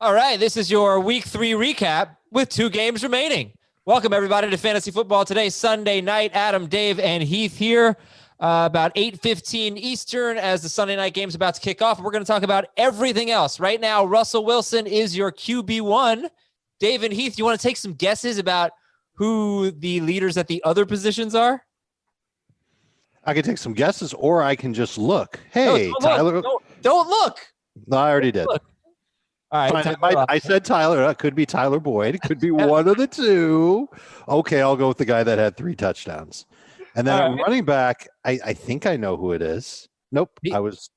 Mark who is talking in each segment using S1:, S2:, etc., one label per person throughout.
S1: All right, this is your Week 3 recap with 2 games remaining. Welcome, everybody, to Fantasy Football today, Sunday night. Adam, Dave, and Heath here. About 8:15 Eastern as the Sunday night game's about to kick off. We're going to talk about everything else. Right now, Russell Wilson is your QB1. Dave and Heath, you want to take some guesses about who the leaders at the other positions are?
S2: I can take some guesses, or I can just look. Hey,
S1: no,
S2: Tyler.
S1: Don't look.
S2: No, I already did.
S1: Look. All right.
S2: I said Tyler. It could be Tyler Boyd. It could be one of the two. Okay, I'll go with the guy that had 3 touchdowns. And then running back, I think I know who it is. Nope, I was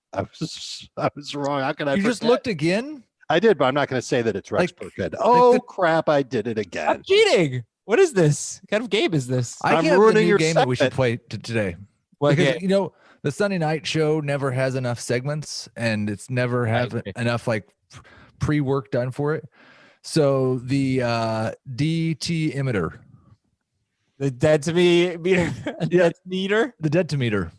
S2: wrong. How can I?
S3: You just looked again?
S2: I did, but I'm not going to say that it's Rex Burkhead. Oh crap! I did it again.
S1: I'm cheating. What is this? What kind of game is this?
S3: I'm ruining your game that we should play today.
S1: Well,
S3: because the Sunday night show never has enough segments, and it's never have enough pre-work done for it. So the DT emitter.
S1: The dead to me meter. Dead meter.
S3: The dead to meter.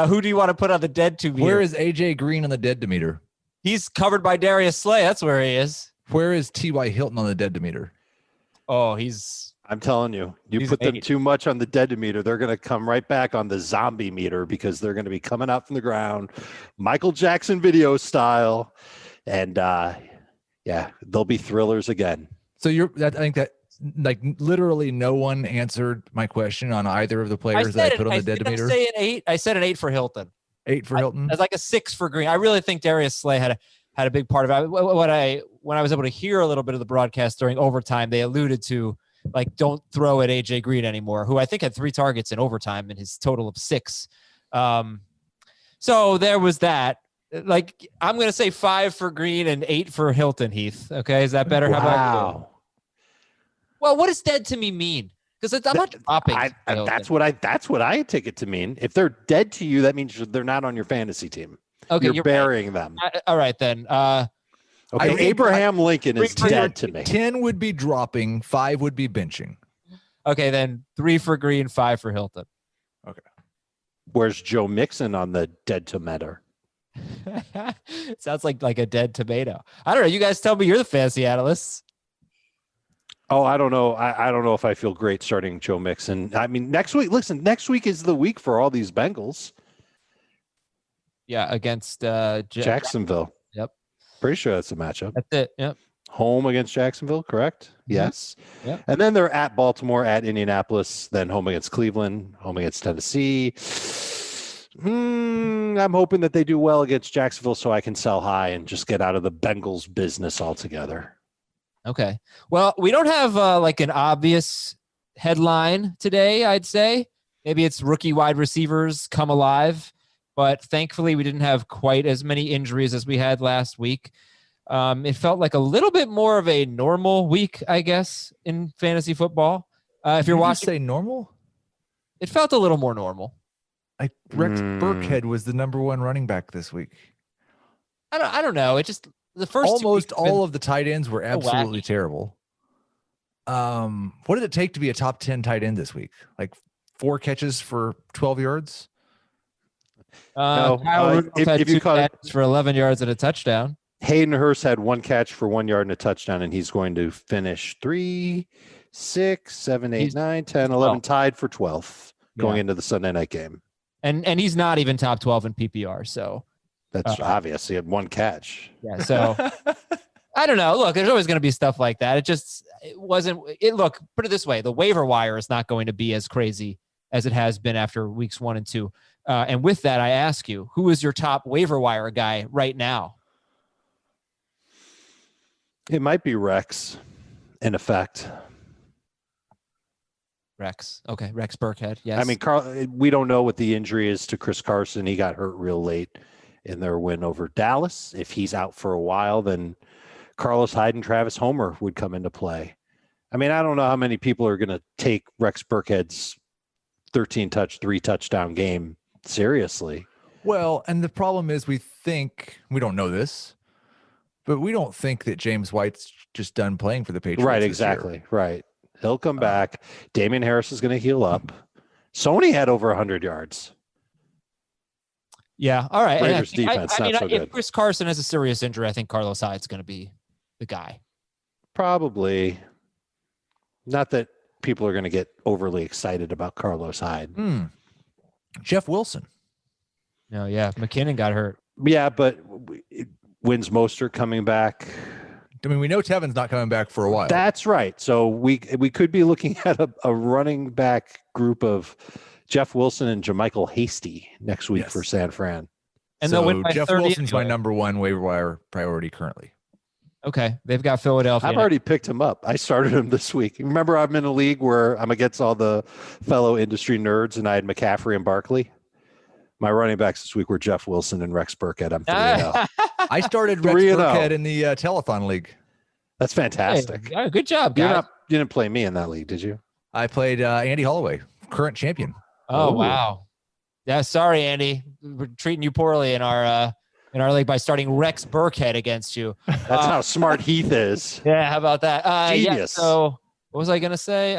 S1: Who do you want to put on the dead to meter?
S3: Where is AJ Green on the dead to meter?
S1: He's covered by Darius Slay. That's where he is.
S3: Where is T.Y. Hilton on the dead to meter?
S1: Oh,
S2: I'm telling you, put them too much on the dead to meter, they're going to come right back on the zombie meter because they're going to be coming out from the ground, Michael Jackson video style, and they'll be thrillers again.
S3: So I think that literally no one answered my question on either of the players that I put on the dead to meter.
S1: I said an 8 for Hilton.
S3: 8 for Hilton.
S1: It's like a 6 for Green. I really think Darius Slay had a big part of it. When I was able to hear a little bit of the broadcast during overtime, they alluded to don't throw at AJ Green anymore, who I think had 3 targets in overtime in his total of 6. So there was that. I'm going to say 5 for Green and 8 for Hilton, Heath. Okay. Is that better?
S2: Wow.
S1: How about you? Well, what does dead to me mean? Because I'm not dropping.
S2: That's what I take it to mean. If they're dead to you, that means they're not on your fantasy team. Okay, you're burying them.
S1: All right, then.
S2: Abraham Lincoln is dead to me.
S3: 10 would be dropping, 5 would be benching.
S1: Okay, then 3 for Green, 5 for Hilton.
S3: Okay.
S2: Where's Joe Mixon on the dead tomato?
S1: Sounds like a dead tomato. I don't know. You guys tell me. You're the fantasy analysts.
S2: Oh, I don't know. I don't know if I feel great starting Joe Mixon. I mean, next week is the week for all these Bengals.
S1: Yeah, against
S2: Jacksonville.
S1: Yep.
S2: Pretty sure that's a matchup.
S1: That's it. Yep.
S2: Home against Jacksonville, correct? Mm-hmm. Yes.
S1: Yep.
S2: And then they're at Baltimore, at Indianapolis, then home against Cleveland, home against Tennessee. I'm hoping that they do well against Jacksonville so I can sell high and just get out of the Bengals business altogether.
S1: Okay. Well, we don't have an obvious headline today, I'd say. Maybe it's rookie wide receivers come alive, but thankfully we didn't have quite as many injuries as we had last week. It felt like a little bit more of a normal week, I guess, in fantasy football. If you're watching,
S3: say normal,
S1: it felt a little more normal.
S3: Rex Burkhead was the number 1 running back this week.
S1: I don't know. It just the first
S3: almost all of the tight ends were absolutely terrible. What did it take to be a top 10 tight end this week? 4 catches for 12 yards.
S1: If you caught it for 11 yards and a touchdown.
S2: Hayden Hurst had 1 catch for 1 yard and a touchdown, and he's going to finish 3, 6, 7, 8, 9, 10, 11, tied for 12 going into the Sunday night game.
S1: And he's not even top 12 in PPR, so
S2: that's obvious. He had 1 catch.
S1: Yeah, so I don't know. Look, there's always going to be stuff like that. Look, put it this way. The waiver wire is not going to be as crazy as it has been after weeks 1 and 2. And with that, I ask you, who is your top waiver wire guy right now?
S2: It might be Rex, in effect.
S1: Rex. Okay, Rex Burkhead. Yes.
S2: I mean, we don't know what the injury is to Chris Carson. He got hurt real late in their win over Dallas. If he's out for a while, then Carlos Hyde and Travis Homer would come into play. I mean, I don't know how many people are going to take Rex Burkhead's 3 touchdown game seriously.
S3: Well, and the problem is we don't know this, but we don't think that James White's just done playing for the Patriots.
S2: Right, exactly. Right. He'll come back. Damian Harris is going to heal up. Sony had over 100 yards.
S1: Yeah. All right.
S2: Raiders defense, not so good.
S1: If Chris Carson has a serious injury, I think Carlos Hyde's going to be the guy.
S2: Probably. Not that people are going to get overly excited about Carlos Hyde.
S3: Jeff Wilson.
S1: No, yeah. McKinnon got hurt.
S2: Yeah, but when's Mostert coming back?
S3: I mean, we know Tevin's not coming back for a while.
S2: That's right. So we could be looking at a running back group of Jeff Wilson and Jermichael Hasty next week for San Fran.
S1: And they'll win by
S3: Jeff
S1: 30
S3: Wilson's
S1: anyway.
S3: my number one waiver wire priority currently.
S1: Okay. They've got Philadelphia.
S2: I've already picked him up. I started him this week. Remember, I'm in a league where I'm against all the fellow industry nerds, and I had McCaffrey and Barkley. My running backs this week were Jeff Wilson and Rex Burkhead. I'm 3-0.
S3: I started Rex Burkhead in the telethon league.
S2: That's fantastic.
S1: Hey, good job, guys.
S2: You didn't play me in that league, did you?
S3: I played Andy Holloway, current champion.
S1: Oh, wow. Yeah, sorry, Andy. We're treating you poorly in our league by starting Rex Burkhead against you.
S2: That's how smart Heath is.
S1: Yeah, how about that?
S2: Genius.
S1: Yeah, so what was I going to say?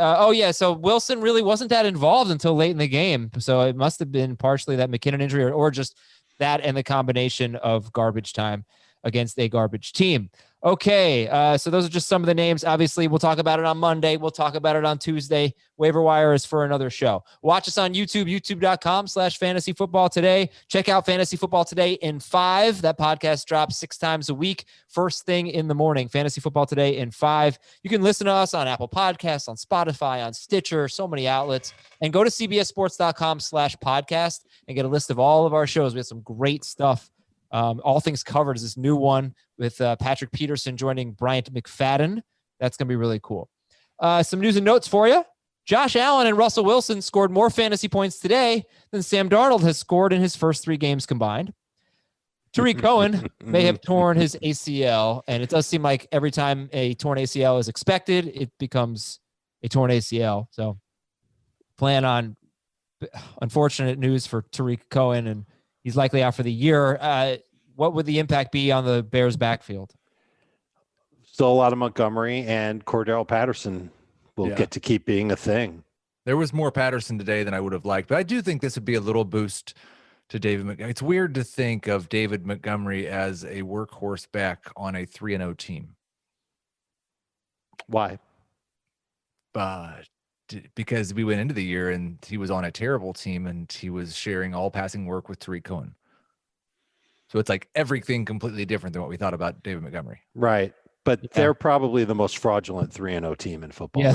S1: So Wilson really wasn't that involved until late in the game. So it must have been partially that McKinnon injury or just that and the combination of garbage time against a garbage team. Okay, so those are just some of the names. Obviously, we'll talk about it on Monday. We'll talk about it on Tuesday. Waiver Wire is for another show. Watch us on YouTube, youtube.com/Fantasy Football Today. Check out Fantasy Football Today in 5. That podcast drops 6 times a week, first thing in the morning. Fantasy Football Today in 5. You can listen to us on Apple Podcasts, on Spotify, on Stitcher, so many outlets. And go to cbssports.com/podcast and get a list of all of our shows. We have some great stuff. All Things Covered is this new one with Patrick Peterson joining Bryant McFadden. That's going to be really cool. Some news and notes for you. Josh Allen and Russell Wilson scored more fantasy points today than Sam Darnold has scored in his first 3 games combined. Tariq Cohen may have torn his ACL, and it does seem like every time a torn ACL is expected, it becomes a torn ACL. So plan on unfortunate news for Tariq Cohen, and he's likely out for the year. What would the impact be on the Bears' backfield?
S2: Still a lot of Montgomery, and Cordell Patterson will get to keep being a thing.
S3: There was more Patterson today than I would have liked, but I do think this would be a little boost to David Montgomery. It's weird to think of David Montgomery as a workhorse back on a 3-0 team.
S2: Why?
S3: Because we went into the year and he was on a terrible team and he was sharing all passing work with Tariq Cohen. So it's like everything completely different than what we thought about David Montgomery.
S2: Right. But they're probably the most fraudulent 3-0 team in football.
S1: Yeah,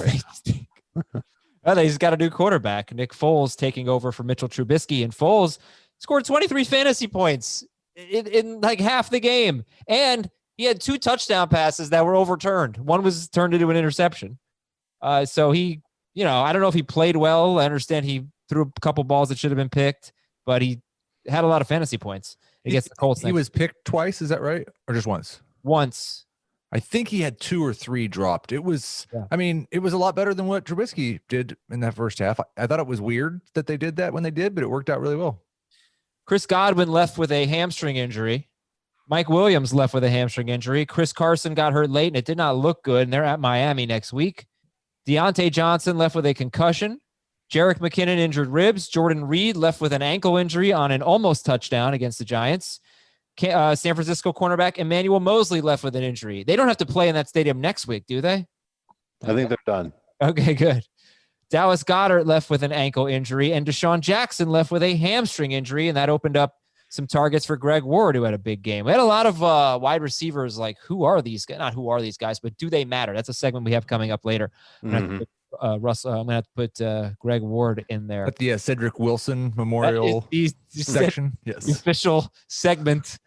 S2: right?
S1: He's got a new quarterback, Nick Foles, taking over for Mitchell Trubisky. And Foles scored 23 fantasy points in like half the game. And he had 2 touchdown passes that were overturned. One was turned into an interception. So he, I don't know if he played well. I understand he threw a couple balls that should have been picked, but he had a lot of fantasy points against the Colts.
S3: He was picked twice, is that right? Or just once?
S1: Once.
S3: I think he had 2 or 3 dropped. It was, it was a lot better than what Trubisky did in that first half. I thought it was weird that they did that when they did, but it worked out really well.
S1: Chris Godwin left with a hamstring injury. Mike Williams left with a hamstring injury. Chris Carson got hurt late, and it did not look good, and they're at Miami next week. Deante Johnson left with a concussion. Jerick McKinnon injured ribs. Jordan Reed left with an ankle injury on an almost touchdown against the Giants. San Francisco cornerback Emmanuel Mosley left with an injury. They don't have to play in that stadium next week, do they?
S2: I think they're done.
S1: Okay, good. Dallas Goedert left with an ankle injury, and Deshaun Jackson left with a hamstring injury, and that opened up some targets for Greg Ward, who had a big game. We had a lot of wide receivers like, who are these guys? Not who are these guys, but do they matter? That's a segment we have coming up later. I'm going to have to put Greg Ward in there.
S3: At the Cedric Wilson Memorial section. Yes. The
S1: official segment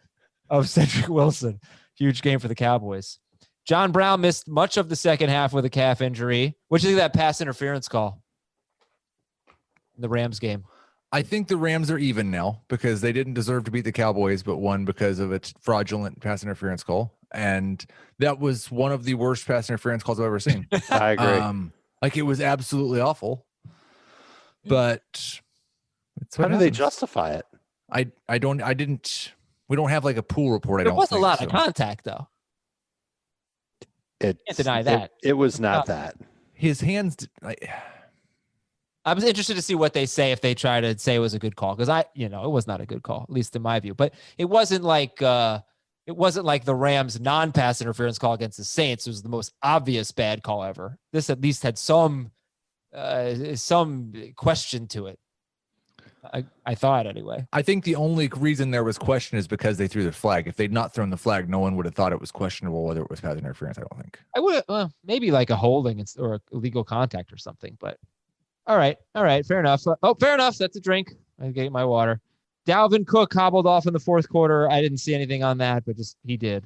S1: of Cedric Wilson. Huge game for the Cowboys. John Brown missed much of the second half with a calf injury. What do you think of that pass interference call in the Rams game?
S3: I think the Rams are even now because they didn't deserve to beat the Cowboys, but won because of its fraudulent pass interference call. And that was one of the worst pass interference calls I've ever seen.
S2: I agree.
S3: It was absolutely awful. But
S2: how do they justify it?
S3: We don't have like a pool report.
S1: There was a lot of contact though. Can't deny that.
S2: It was not that.
S3: His hands,
S1: I was interested to see what they say if they try to say it was a good call, because it was not a good call, at least in my view. But it wasn't like the Rams non-pass interference call against the Saints. It was the most obvious bad call ever. This at least had some question to it. I thought anyway.
S3: I think the only reason there was question is because they threw the flag. If they'd not thrown the flag, no one would have thought it was questionable whether it was pass interference. I don't think.
S1: I would maybe like a holding or a illegal contact or something. But all right, fair enough. Fair enough. That's a drink. I get my water. Dalvin Cook hobbled off in the fourth quarter. I didn't see anything on that, but just he did.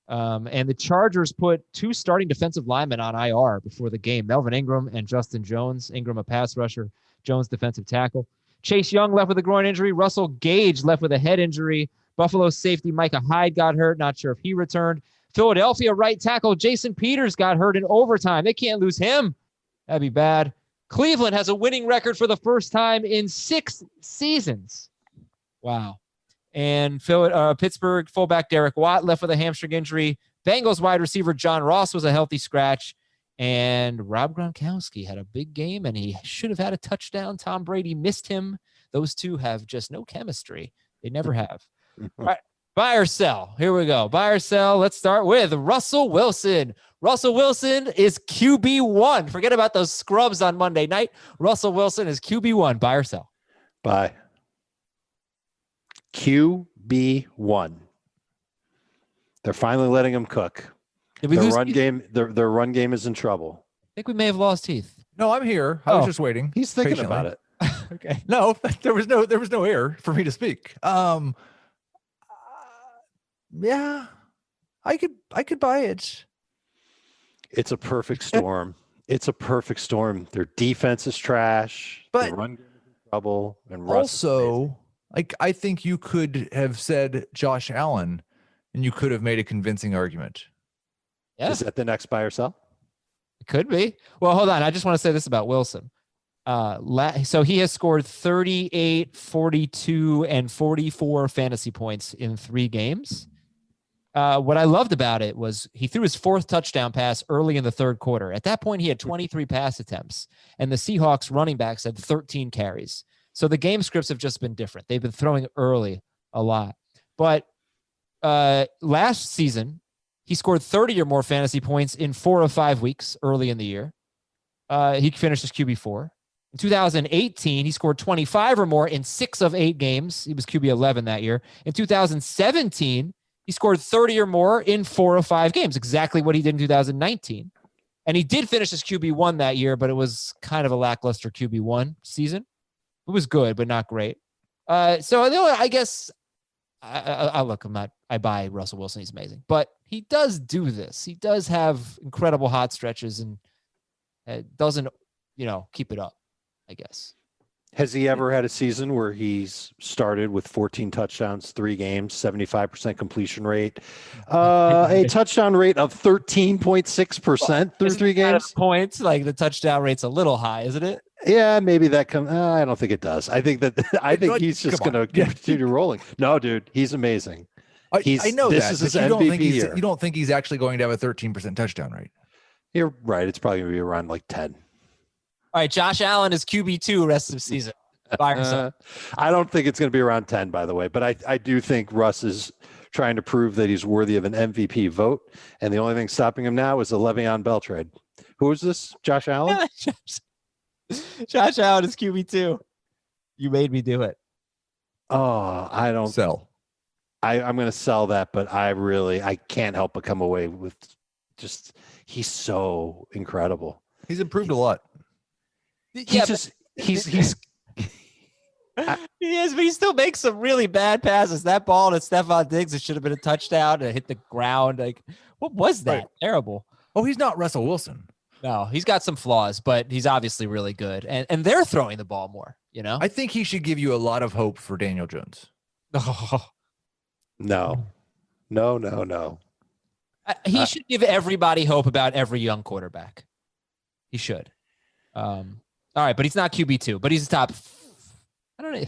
S1: And the Chargers put 2 starting defensive linemen on IR before the game: Melvin Ingram and Justin Jones. Ingram a pass rusher, Jones defensive tackle. Chase Young left with a groin injury. Russell Gage left with a head injury. Buffalo safety Micah Hyde got hurt. Not sure if he returned. Philadelphia right tackle Jason Peters got hurt in overtime. They can't lose him. That'd be bad. Cleveland has a winning record for the first time in 6 seasons. Wow. And Pittsburgh fullback Derek Watt left with a hamstring injury. Bengals wide receiver John Ross was a healthy scratch. And Rob Gronkowski had a big game, and he should have had a touchdown. Tom Brady missed him. Those two have just no chemistry. They never have. All right, buy or sell. Here we go. Buy or sell. Let's start with Russell Wilson. Russell Wilson is QB1. Forget about those scrubs on Monday night. Russell Wilson is QB1. Buy or sell?
S2: Buy. QB1. They're finally letting him cook. Their run game is in trouble.
S1: I think we may have lost Heath.
S3: No, I'm here. I was just waiting.
S2: He's thinking about it.
S3: Okay. No, there was no air for me to speak. Yeah, I could buy it.
S2: It's a perfect storm. It's a perfect storm. Their defense is trash.
S3: But
S2: the run game is in trouble. And
S3: also, I think you could have said Josh Allen, and you could have made a convincing argument.
S1: Yeah.
S2: Is that the next buy or sell?
S1: It could be. Well, hold on. I just want to say this about Wilson. So he has scored 38, 42, and 44 fantasy points in 3 games. What I loved about it was he threw his 4th touchdown pass early in the 3rd quarter. At that point, he had 23 pass attempts, and the Seahawks running backs had 13 carries. So the game scripts have just been different. They've been throwing early a lot. But last season, he scored 30 or more fantasy points in 4 of 5 weeks early in the year. He finished as QB4. In 2018, he scored 25 or more in 6 of 8 games. He was QB11 that year. In 2017, he scored 30 or more in 4 of 5 games, exactly what he did in 2019. And he did finish as QB1 that year, but it was kind of a lackluster QB1 season. It was good, but not great. So I guess I buy Russell Wilson. He's amazing, but he does do this. He does have incredible hot stretches and doesn't, keep it up, I guess.
S2: Has he ever had a season where he's started with 14 touchdowns, 3 games, 75% completion rate, a touchdown rate of 13.6% through 3 games?
S1: Points, like the touchdown rate's a little high, isn't it?
S2: Yeah, maybe that comes. I don't think it does. I think he's just going to continue rolling. No, dude, he's amazing.
S3: I know
S2: this
S3: that.
S2: is his MVP year.
S3: You don't think he's actually going to have a 13% touchdown rate?
S2: You're right. It's probably going to be around like 10.
S1: All right, Josh Allen is QB2 rest of the season.
S2: I don't think it's going to be around 10, by the way, but I do think Russ is trying to prove that he's worthy of an MVP vote, and the only thing stopping him now is the Le'Veon Bell trade. Who is this? Josh Allen?
S1: Josh Allen is QB2. You made me do it.
S2: Oh, I don't
S3: sell.
S2: I'm going to sell that, but I can't help but come away with just he's so incredible.
S3: He's improved a lot.
S1: He is, but he still makes some really bad passes. That ball to Stephon Diggs, it should have been a touchdown. It hit the ground. Like, what was that? Right. Terrible.
S3: Oh, he's not Russell Wilson.
S1: No, he's got some flaws, but he's obviously really good. And they're throwing the ball more,
S3: I think he should give you a lot of hope for Daniel Jones.
S2: No.
S1: He should give everybody hope about every young quarterback. He should. All right, but he's not QB2, but he's top. I don't know.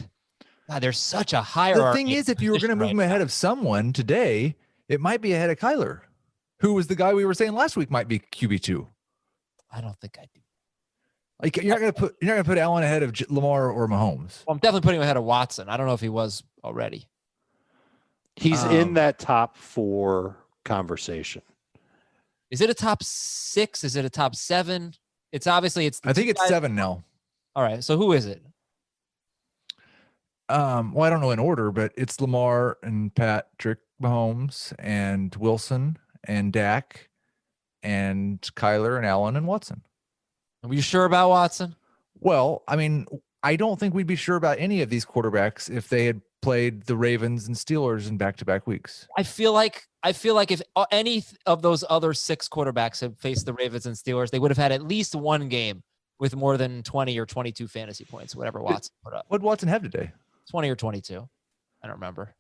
S1: God, there's such a hierarchy.
S3: The thing is, if you were going to move him ahead of someone today, it might be ahead of Kyler, who was the guy we were saying last week might be QB2.
S1: I don't think I do.
S3: Like you're not gonna put Allen ahead of Lamar or Mahomes.
S1: Well, I'm definitely putting him ahead of Watson. I don't know if he was already.
S2: He's in that top 4 conversation.
S1: Is it a top 6? Is it a top 7? It's obviously
S3: I think it's 7 now.
S1: All right. So who is it?
S3: Well, I don't know in order, but it's Lamar and Patrick Mahomes and Wilson and Dak and Kyler and Allen and Watson.
S1: Are you sure about Watson?
S3: Well, I mean, I don't think we'd be sure about any of these quarterbacks if they had played the Ravens and Steelers in back-to-back weeks.
S1: I feel like if any of those other 6 quarterbacks had faced the Ravens and Steelers, they would have had at least one game with more than 20 or 22 fantasy points, whatever Watson put up.
S3: What did Watson have today?
S1: 20 or 22. I don't remember.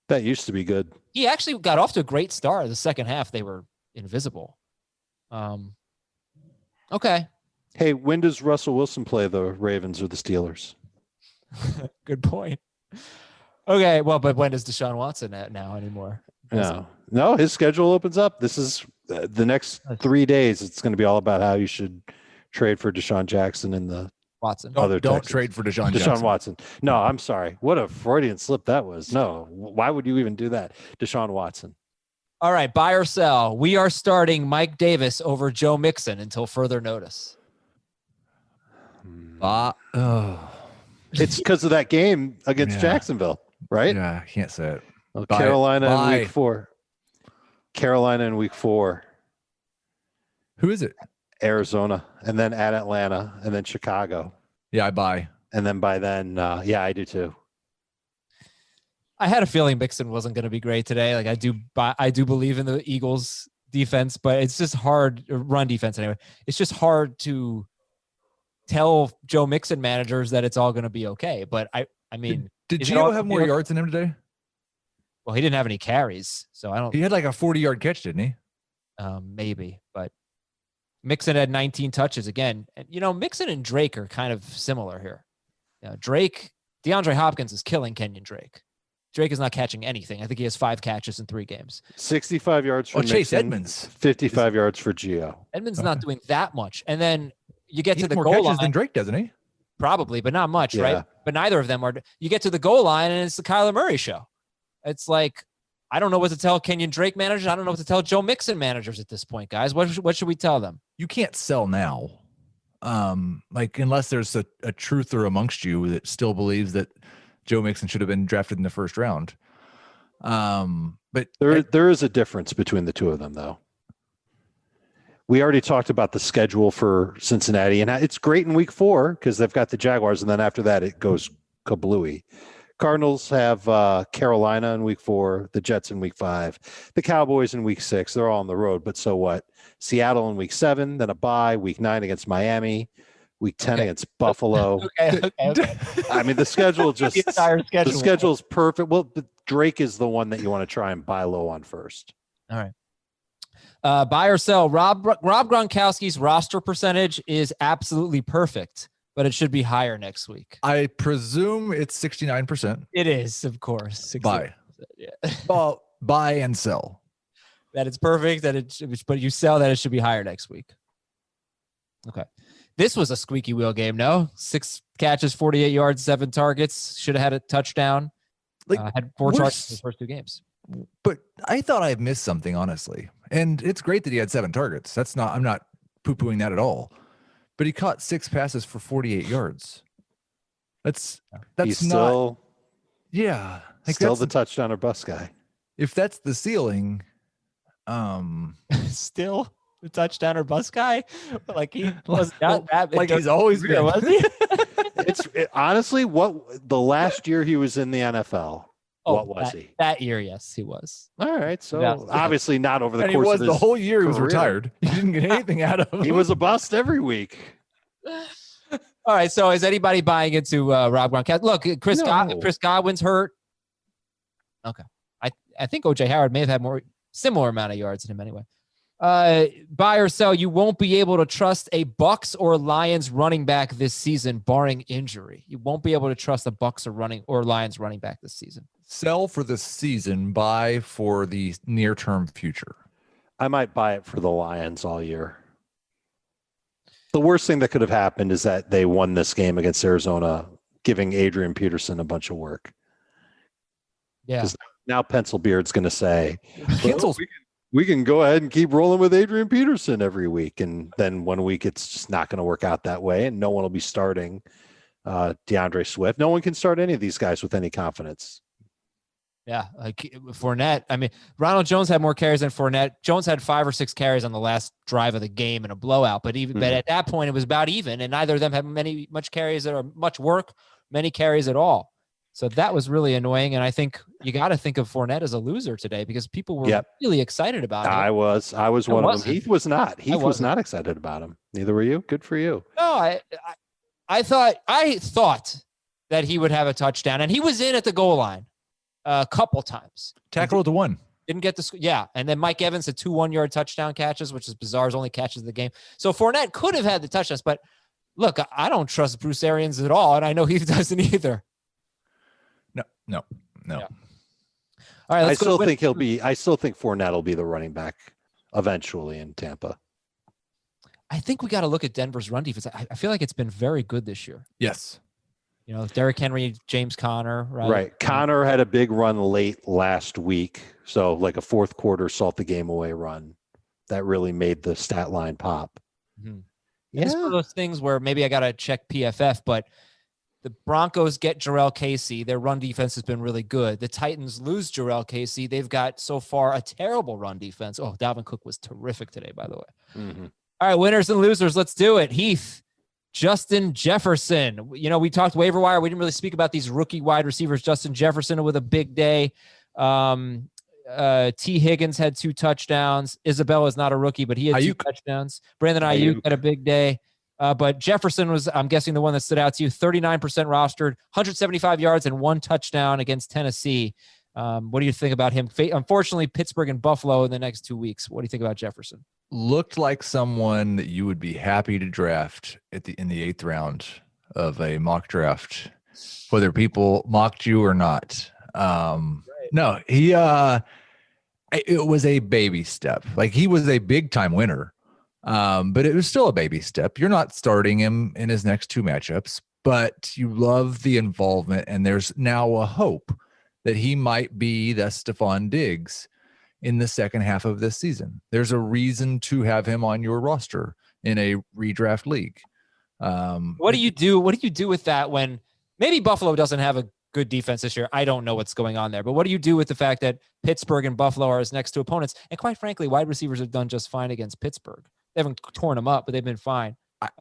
S2: That used to be good.
S1: He actually got off to a great start. The second half, they were invisible. Okay.
S2: Hey, when does Russell Wilson play the Ravens or the Steelers?
S1: Good point. Okay, well, but when does Deshaun Watson at now anymore?
S2: No, his schedule opens up. This is the next 3 days. It's going to be all about how you should trade for Deshaun Jackson in the
S1: Watson.
S3: Don't trade for Deshaun
S2: Watson. No, I'm sorry. What a Freudian slip that was. No, why would you even do that? Deshaun Watson.
S1: All right, buy or sell. We are starting Mike Davis over Joe Mixon until further notice.
S2: It's because of that game against Jacksonville, right?
S3: Yeah, I can't say it.
S2: Well, Carolina in week 4. Carolina in week 4.
S3: Who is it?
S2: Arizona, and then at Atlanta, and then Chicago.
S3: Yeah, I buy.
S2: And then by then, I do too.
S1: I had a feeling Mixon wasn't going to be great today. Like I do believe in the Eagles defense, but it's just hard, run defense anyway. It's just hard to tell Joe Mixon managers that it's all going to be okay. But I mean,
S3: did Gio have more yards than him today?
S1: Well, he didn't have any carries, so I don't.
S3: He had like a 40-yard catch, didn't he?
S1: Maybe, but Mixon had 19 touches again. And, Mixon and Drake are kind of similar here. DeAndre Hopkins is killing Kenyon Drake. Drake is not catching anything. I think he has 5 catches in 3 games.
S2: 65 yards for
S3: Chase
S2: Mixon,
S3: Edmonds.
S2: 55 yards for Gio.
S1: Edmonds not doing that much. And then you get to the
S3: more
S1: goal
S3: catches
S1: line.
S3: than Drake, doesn't he?
S1: Probably, but not much, right? But neither of them are. You get to the goal line, and it's the Kyler Murray show. It's like, I don't know what to tell Kenyon Drake managers. I don't know what to tell Joe Mixon managers at this point, guys. What should we tell them?
S3: You can't sell now. Unless there's a truther amongst you that still believes that Joe Mixon should have been drafted in the first round. But
S2: there is a difference between the two of them, though. We already talked about the schedule for Cincinnati, and it's great in week 4 because they've got the Jaguars, and then after that it goes kablooey. Cardinals have Carolina in week 4, the Jets in week 5, the Cowboys in week 6. They're all on the road, but so what? Seattle in week 7, then a bye, week 9 against Miami, week 10 against Buffalo.
S1: Okay.
S2: I mean, the schedule just
S1: the entire schedule.
S2: The schedule's perfect. Well, Drake is the one that you want to try and buy low on first.
S1: All right. Buy or sell. Rob Gronkowski's roster percentage is absolutely perfect, but it should be higher next week.
S3: I presume it's 69%.
S1: It is, of course. 69%.
S3: Buy.
S1: Yeah.
S3: Well, buy and sell.
S1: That it's perfect. But you sell that it should be higher next week. Okay. This was a squeaky wheel game. No, 6 catches, 48 yards, 7 targets. Should have had a touchdown. Had 4 targets in the first 2 games.
S3: But I thought I missed something, honestly. And it's great that he had 7 targets. I'm not poo-pooing that at all. But he caught 6 passes for 48 yards. That's
S2: He's still
S3: the
S2: touchdown or bust guy.
S3: If that's the ceiling,
S1: still the touchdown or bust guy, like he was not that.
S3: Like he's always been,
S1: was he?
S2: Honestly, what the last year he was in the NFL. What was he?
S1: That year, yes, he was.
S2: All right, so obviously not over the course of his
S3: the whole year. He was
S2: career.
S3: Retired. He didn't get anything out of him.
S2: He was a bust every week.
S1: All right, so is anybody buying into Rob Gronkowski? Look, Chris Godwin's hurt. Okay, I think OJ Howard may have had similar amount of yards than him anyway. Buy or sell. You won't be able to trust a Bucks or Lions running back this season, barring injury. You won't be able to trust a Bucks or Lions running back this season.
S3: Sell for the season, buy for the near-term future.
S2: I might buy it for the Lions all year. the worst thing that could have happened is that they won this game against Arizona, giving Adrian Peterson a bunch of work.
S1: Yeah.
S2: Now Pencilbeard's going to say,
S3: Cancels.
S2: we can go ahead and keep rolling with Adrian Peterson every week. And then 1 week, it's just not going to work out that way. And no one will be starting DeAndre Swift. No one can start any of these guys with any confidence.
S1: Yeah, like Fournette. I mean, Ronald Jones had more carries than Fournette. Jones had 5 or 6 carries on the last drive of the game in a blowout, but at that point it was about even, and neither of them had much carries or much work, many carries at all. So that was really annoying, and I think you got to think of Fournette as a loser today because people were really excited about him.
S2: I was one of them. Heath was not. Heath was not excited about him. Neither were you. Good for you.
S1: No, I thought that he would have a touchdown, and he was in at the goal line a couple times.
S3: Tackle to one.
S1: Didn't get the and then Mike Evans had 2 1-yard touchdown catches, which is bizarre. His only catches of the game. So Fournette could have had the touchdowns, but look, I don't trust Bruce Arians at all, and I know he doesn't either.
S3: No.
S1: Yeah. All right,
S2: I still think Fournette will be the running back eventually in Tampa.
S1: I think we got to look at Denver's run defense. I feel like it's been very good this year.
S3: Yes.
S1: You know, Derrick Henry, James Conner, right?
S2: Right. Conner had a big run late last week. So like a fourth quarter salt the game away run that really made the stat line pop.
S1: Mm-hmm. Yeah. It's one of those things where maybe I got to check PFF, but the Broncos get Jarrell Casey. Their run defense has been really good. The Titans lose Jarrell Casey. They've got so far a terrible run defense. Oh, Dalvin Cook was terrific today, by the way.
S2: Mm-hmm.
S1: All right, winners and losers. Let's do it. Heath, Justin Jefferson. You know, we talked waiver wire. We didn't really speak about these rookie wide receivers. Justin Jefferson with a big day. T. Higgins had 2 touchdowns. Isabella is not a rookie, but he had 2 touchdowns. Brandon Ayuk had a big day. But Jefferson was, I'm guessing, the one that stood out to you. 39% rostered, 175 yards and 1 touchdown against Tennessee. What do you think about him? Unfortunately, Pittsburgh and Buffalo in the next 2 weeks. What do you think about Jefferson?
S3: Looked like someone that you would be happy to draft in the 8th round of a mock draft, whether people mocked you or not. No, he it was a baby step. Like, he was a big time winner, but it was still a baby step. You're not starting him in his next 2 matchups, but you love the involvement, and there's now a hope that he might be the Stephon Diggs in the second half of this season. There's a reason to have him on your roster in a redraft league.
S1: What do you do? What do you do with that when maybe Buffalo doesn't have a good defense this year? I don't know what's going on there, but what do you do with the fact that Pittsburgh and Buffalo are his next 2 opponents? And quite frankly, wide receivers have done just fine against Pittsburgh. They haven't torn them up, but they've been fine.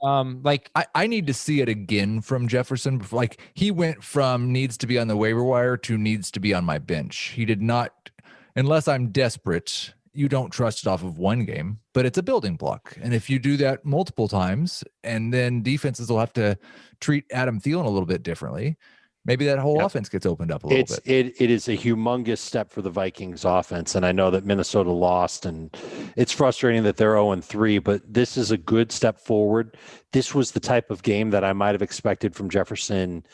S1: I
S3: need to see it again from Jefferson. Like, he went from needs to be on the waiver wire to needs to be on my bench. He did not, unless I'm desperate, you don't trust it off of 1 game, but it's a building block. And if you do that multiple times, and then defenses will have to treat Adam Thielen a little bit differently, maybe that whole offense gets opened up a little bit.
S2: It is a humongous step for the Vikings offense. And I know that Minnesota lost, and it's frustrating that they're 0-3, but this is a good step forward. This was the type of game that I might have expected from Jefferson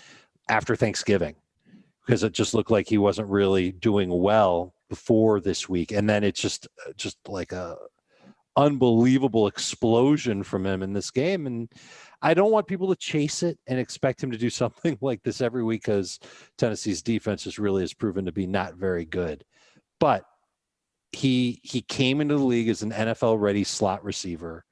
S2: after Thanksgiving, because it just looked like he wasn't really doing well before this week. And then it's just like a unbelievable explosion from him in this game. And I don't want people to chase it and expect him to do something like this every week, because Tennessee's defense has proven to be not very good. But he came into the league as an NFL-ready slot receiver,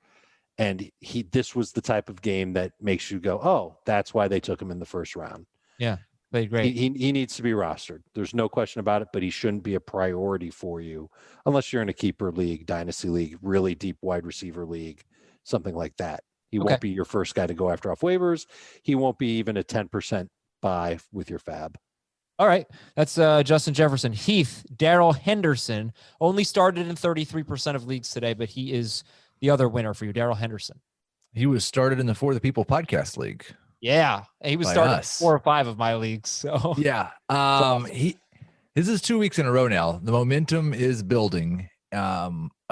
S2: and this was the type of game that makes you go, oh, that's why they took him in the first round.
S1: Yeah, played great.
S2: He needs to be rostered. There's no question about it, but he shouldn't be a priority for you unless you're in a keeper league, dynasty league, really deep wide receiver league, something like that. He won't be your first guy to go after off waivers. He won't be even a 10% buy with your fab.
S1: All right. That's Justin Jefferson. Heath, Daryl Henderson only started in 33% of leagues today, but he is the other winner for you, Daryl Henderson.
S3: He was started in the For the People podcast league.
S1: Yeah. He was started in 4 or 5 of my leagues. So
S3: yeah. This is 2 weeks in a row now. The momentum is building.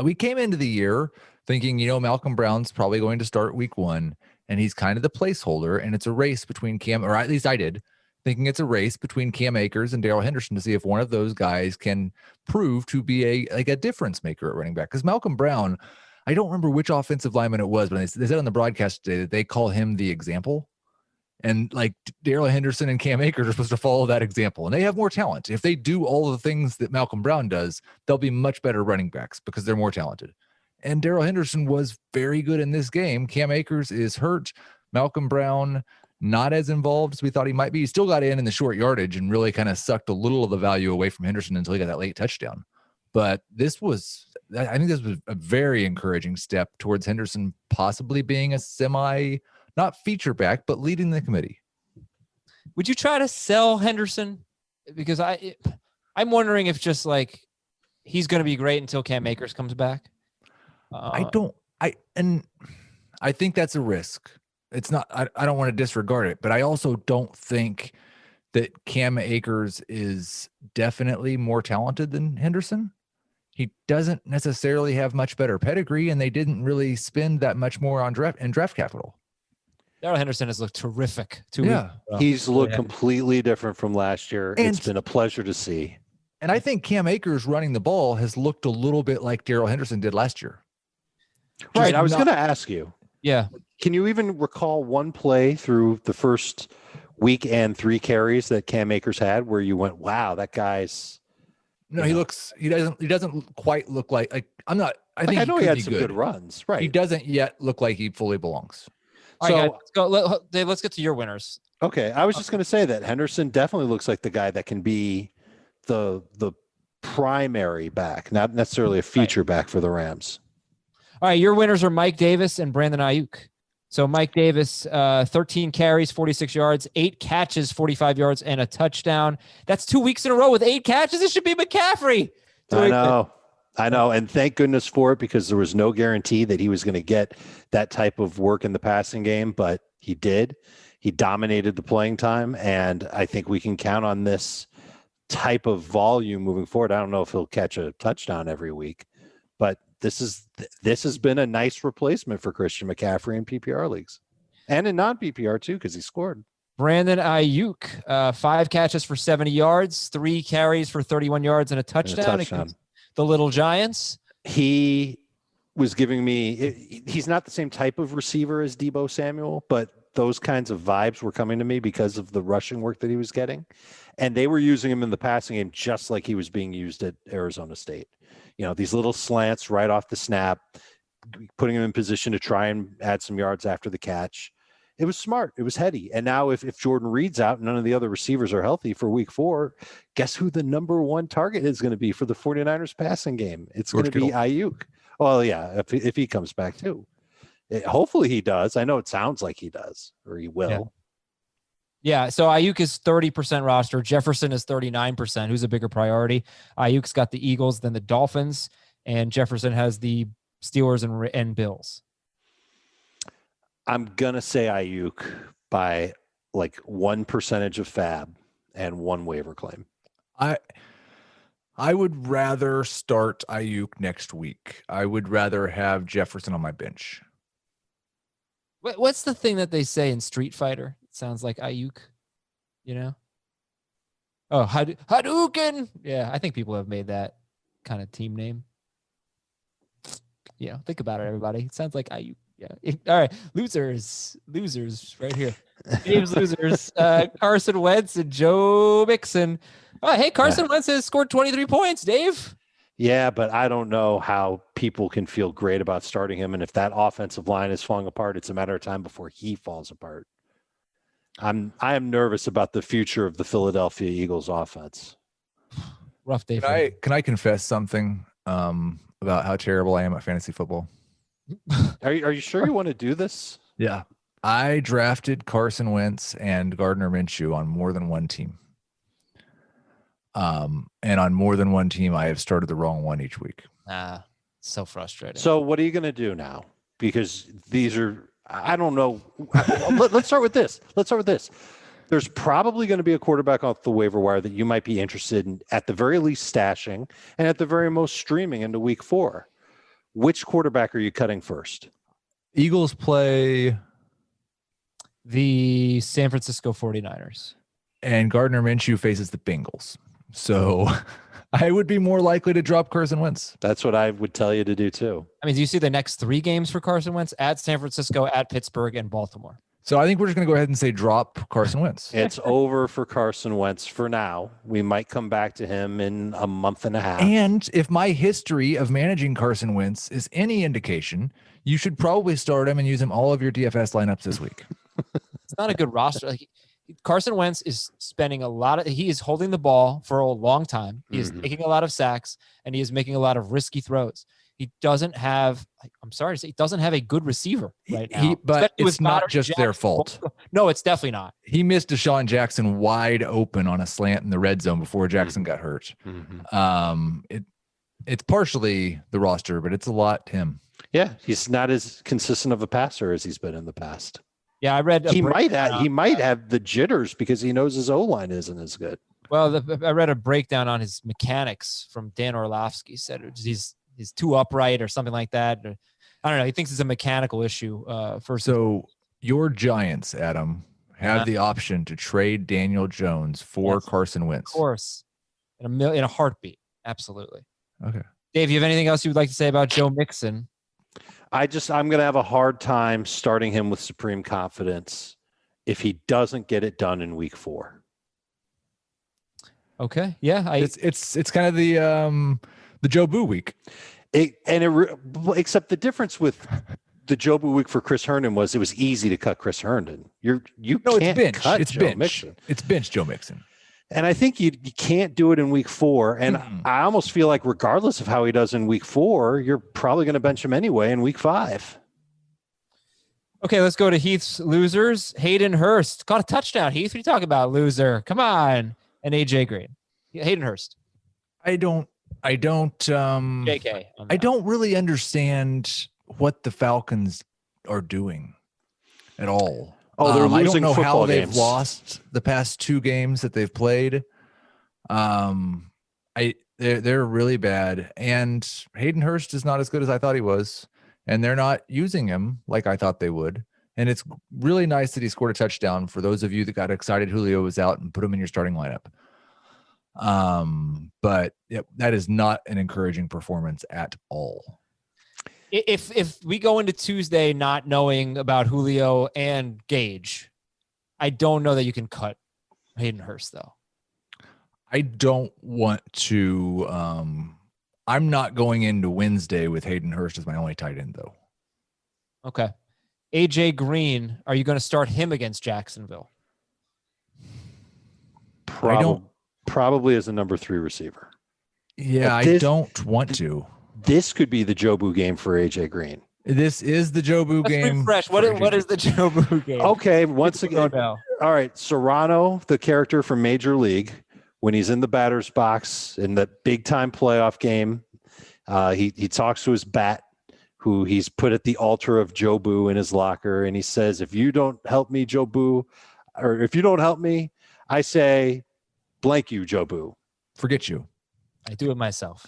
S3: We came into the year thinking, Malcolm Brown's probably going to start week 1, and he's kind of the placeholder, and it's a race between Cam, or at least I did, thinking it's a race between Cam Akers and Daryl Henderson to see if one of those guys can prove to be a difference maker at running back. Because Malcolm Brown, I don't remember which offensive lineman it was, but they said on the broadcast today that they call him the example. And like Daryl Henderson and Cam Akers are supposed to follow that example. And they have more talent. If they do all the things that Malcolm Brown does, they'll be much better running backs because they're more talented. And Daryl Henderson was very good in this game. Cam Akers is hurt. Malcolm Brown, not as involved as we thought he might be. He still got in the short yardage and really kind of sucked a little of the value away from Henderson until he got that late touchdown. But I think this was a very encouraging step towards Henderson possibly being a not feature back, but leading the committee.
S1: Would you try to sell Henderson? Because I'm wondering if just like he's going to be great until Cam Akers comes back.
S3: I think that's a risk. It's not, I don't want to disregard it, but I also don't think that Cam Akers is definitely more talented than Henderson. He doesn't necessarily have much better pedigree, and they didn't really spend that much more on draft capital.
S1: Daryl Henderson has looked terrific.
S2: He's looked completely different from last year. And it's been a pleasure to see.
S3: And I think Cam Akers running the ball has looked a little bit like Daryl Henderson did last year.
S2: Right. I was going to ask you.
S1: Yeah.
S2: Can you even recall one play through the first week and 3 carries that Cam Akers had where you went, wow, that guy's.
S3: No, he doesn't quite look like I know
S2: he had some good runs. Right.
S3: He doesn't yet look like he fully belongs.
S1: All right, guys, Dave, let's get to your winners.
S2: Okay. I was just going to say that Henderson definitely looks like the guy that can be the primary back, not necessarily a feature back for the Rams.
S1: All right. Your winners are Mike Davis and Brandon Ayuk. So Mike Davis, 13 carries, 46 yards, 8 catches, 45 yards, and a touchdown. That's 2 weeks in a row with 8 catches. It should be McCaffrey.
S2: I know. And thank goodness for it, because there was no guarantee that he was going to get that type of work in the passing game, but he did. He dominated the playing time, and I think we can count on this type of volume moving forward. I don't know if he'll catch a touchdown every week, but this has been a nice replacement for Christian McCaffrey in PPR leagues and in non-PPR too, because he scored.
S1: Brandon Ayuk, 5 catches for 70 yards, 3 carries for 31 yards and a touchdown. Against the Little Giants.
S2: He was giving me, he's not the same type of receiver as Deebo Samuel, but those kinds of vibes were coming to me because of the rushing work that he was getting. And they were using him in the passing game just like he was being used at Arizona State. You know, these little slants right off the snap, putting him in position to try and add some yards after the catch. It was smart. It was heady. And now if Jordan Reed's out and none of the other receivers are healthy for week 4, guess who the number 1 target is going to be for the 49ers passing game? It's going to be Ayuk. Well, yeah, if he comes back too. Hopefully he does. I know it sounds like he does, or he will.
S1: Yeah, so Ayuk is 30% roster. Jefferson is 39%. Who's a bigger priority? Ayuk's got the Eagles, then the Dolphins, and Jefferson has the Steelers and Bills.
S2: I'm going to say Ayuk by like 1% of fab and 1 waiver claim.
S3: I would rather start Ayuk next week. I would rather have Jefferson on my bench.
S1: What's the thing that they say in Street Fighter? It sounds like Ayuk, you know? Oh, Hadouken! Yeah, I think people have made that kind of team name. You know, think about it, everybody. It sounds like Ayuk. Yeah. All right. Losers right here. Dave's losers. Carson Wentz and Joe Mixon. Oh, hey, Carson Wentz has scored 23 points, Dave.
S2: Yeah, but I don't know how people can feel great about starting him. And if that offensive line is falling apart, it's a matter of time before he falls apart. I am nervous about the future of the Philadelphia Eagles offense.
S1: Rough day.
S3: Can I confess something about how terrible I am at fantasy football?
S2: Are you sure you want to do this?
S3: Yeah. I drafted Carson Wentz and Gardner Minshew on more than one team. And on more than one team, I have started the wrong one each week.
S1: So frustrating.
S2: So what are you going to do now? Because these are, I don't know. Let's start with this. There's probably going to be a quarterback off the waiver wire that you might be interested in, at the very least stashing, and at the very most streaming into week 4. Which quarterback are you cutting first?
S3: Eagles play
S1: the San Francisco 49ers.
S3: And Gardner Minshew faces the Bengals. So I would be more likely to drop Carson Wentz.
S2: That's what I would tell you to do too.
S1: I mean, do you see the next 3 games for Carson Wentz? At San Francisco, at Pittsburgh, and Baltimore.
S3: So I think we're just going to go ahead and say drop Carson Wentz.
S2: It's over for Carson Wentz for now. We might come back to him in a month and a half.
S3: And if my history of managing Carson Wentz is any indication, you should probably start him and use him all of your DFS lineups this week.
S1: It's not a good roster. Like, Carson Wentz is spending he is holding the ball for a long time. He is taking a lot of sacks, and he is making a lot of risky throws. He doesn't have, I'm sorry to say, he doesn't have a good receiver right now.
S3: But it's not just their fault.
S1: No, it's definitely not.
S3: He missed Desean Jackson wide open on a slant in the red zone before Jackson got hurt. It's partially the roster, but it's a lot him.
S2: Yeah, he's not as consistent of a passer as he's been in the past.
S1: Yeah, I read
S2: he might have the jitters because he knows his O-line isn't as good.
S1: Well, I read a breakdown on his mechanics from Dan Orlovsky. Said he's too upright or something like that. I don't know. He thinks it's a mechanical issue.
S3: So your Giants, Adam, have the option to trade Daniel Jones for Carson Wentz.
S1: Of course, in a heartbeat. Absolutely.
S3: Okay.
S1: Dave, you have anything else you would like to say about Joe Mixon?
S2: I'm going to have a hard time starting him with supreme confidence if he doesn't get it done in week 4.
S1: Okay. Yeah.
S3: It's kind of the Joe Boo week.
S2: Except the difference with the Joe Boo week for Chris Herndon was it was easy to cut Chris Herndon. It's
S3: bench Joe Mixon.
S2: And I think you can't do it in week 4. And I almost feel like regardless of how he does in week 4, you're probably going to bench him anyway in week 5.
S1: Okay, let's go to Heath's losers. Hayden Hurst caught a touchdown. Heath, what are you talking about, loser? Come on. And AJ Green. Hayden Hurst.
S3: I don't
S1: JK.
S3: I don't really understand what the Falcons are doing at all.
S2: Oh, they're losing
S3: I don't know
S2: football
S3: how they've
S2: games.
S3: lost the past 2 games that they've played. They're really bad, and Hayden Hurst is not as good as I thought he was, and they're not using him like I thought they would. And it's really nice that he scored a touchdown for those of you that got excited Julio was out and put him in your starting lineup. But that is not an encouraging performance at all.
S1: If we go into Tuesday not knowing about Julio and Gage, I don't know that you can cut Hayden Hurst, though.
S3: I don't want to. I'm not going into Wednesday with Hayden Hurst as my only tight end, though.
S1: Okay. AJ Green, are you going to start him against Jacksonville?
S2: Probably as a number 3 receiver.
S3: Yeah, I don't want to.
S2: This could be the Joe Boo game for AJ Green.
S3: This is the Joe Boo game.
S1: Refresh. What is the Joe Boo game?
S2: Okay, once again. All right, Serrano, the character from Major League, when he's in the batter's box in the big-time playoff game, he talks to his bat, who he's put at the altar of Joe Boo in his locker, and he says, if you don't help me, Joe Boo, or if you don't help me, I say, blank you, Joe Boo.
S3: Forget you.
S1: I do it myself.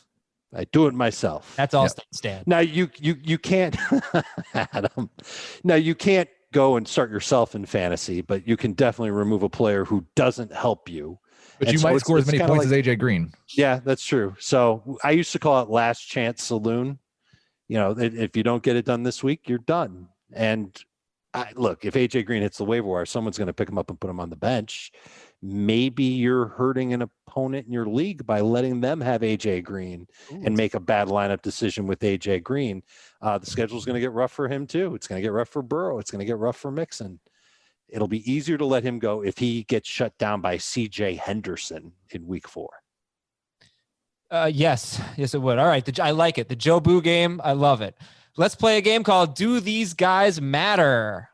S2: That's
S1: all. Stan.
S2: Now you can't, Adam. Now you can't go and start yourself in fantasy, but you can definitely remove a player who doesn't help you.
S3: But you might score as many points as AJ Green.
S2: Yeah, that's true. So I used to call it last chance saloon. You know, if you don't get it done this week, you're done. And look, if AJ Green hits the waiver wire, someone's going to pick him up and put him on the bench. Maybe you're hurting an opponent in your league by letting them have AJ Green and make a bad lineup decision with AJ Green. The schedule is going to get rough for him too. It's going to get rough for Burrow. It's going to get rough for Mixon. It'll be easier to let him go if he gets shut down by CJ Henderson in week 4.
S1: Yes, it would. All right. I like it. The Joe Boo game. I love it. Let's play a game called Do These Guys Matter?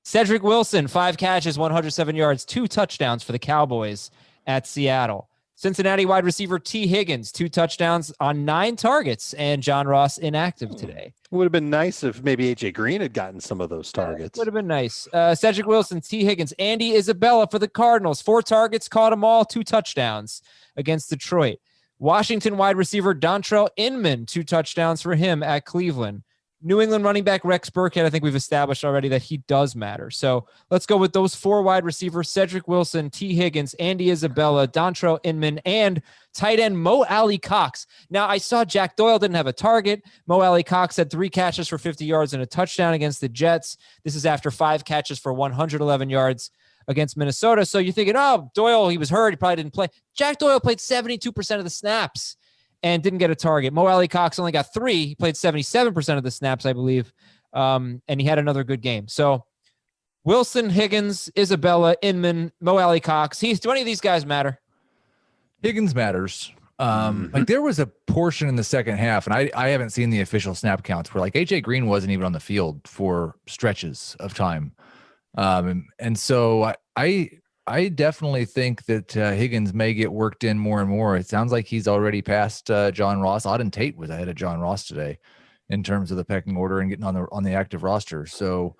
S1: Cedric Wilson, 5 catches, 107 yards, 2 touchdowns for the Cowboys at Seattle. Cincinnati wide receiver T. Higgins, 2 touchdowns on 9 targets, and John Ross inactive today.
S2: It would have been nice if maybe AJ Green had gotten some of those targets.
S1: Would have been nice. Cedric Wilson, T. Higgins, Andy Isabella for the Cardinals, 4 targets, caught them all, 2 touchdowns against Detroit. Washington wide receiver Dontrell Inman, 2 touchdowns for him at Cleveland. New England running back Rex Burkhead, I think we've established already that he does matter. So let's go with those 4 wide receivers: Cedric Wilson, T. Higgins, Andy Isabella, Dontrell Inman, and tight end Mo Alley Cox. Now, I saw Jack Doyle didn't have a target. Mo Alley Cox had 3 catches for 50 yards and a touchdown against the Jets. This is after 5 catches for 111 yards against Minnesota. So you're thinking, oh, Doyle, he was hurt. He probably didn't play. Jack Doyle played 72% of the snaps and didn't get a target. Mo Alley Cox only got 3. He played 77% of the snaps, I believe, and he had another good game. So Wilson, Higgins, Isabella, Inman, Mo Alley Cox. Heath, do any of these guys matter?
S3: Higgins matters. Like there was a portion in the second half, and I haven't seen the official snap counts, where like AJ Green wasn't even on the field for stretches of time. And so I definitely think that Higgins may get worked in more and more. It sounds like he's already passed John Ross. Auden Tate was ahead of John Ross today in terms of the pecking order and getting on the active roster. So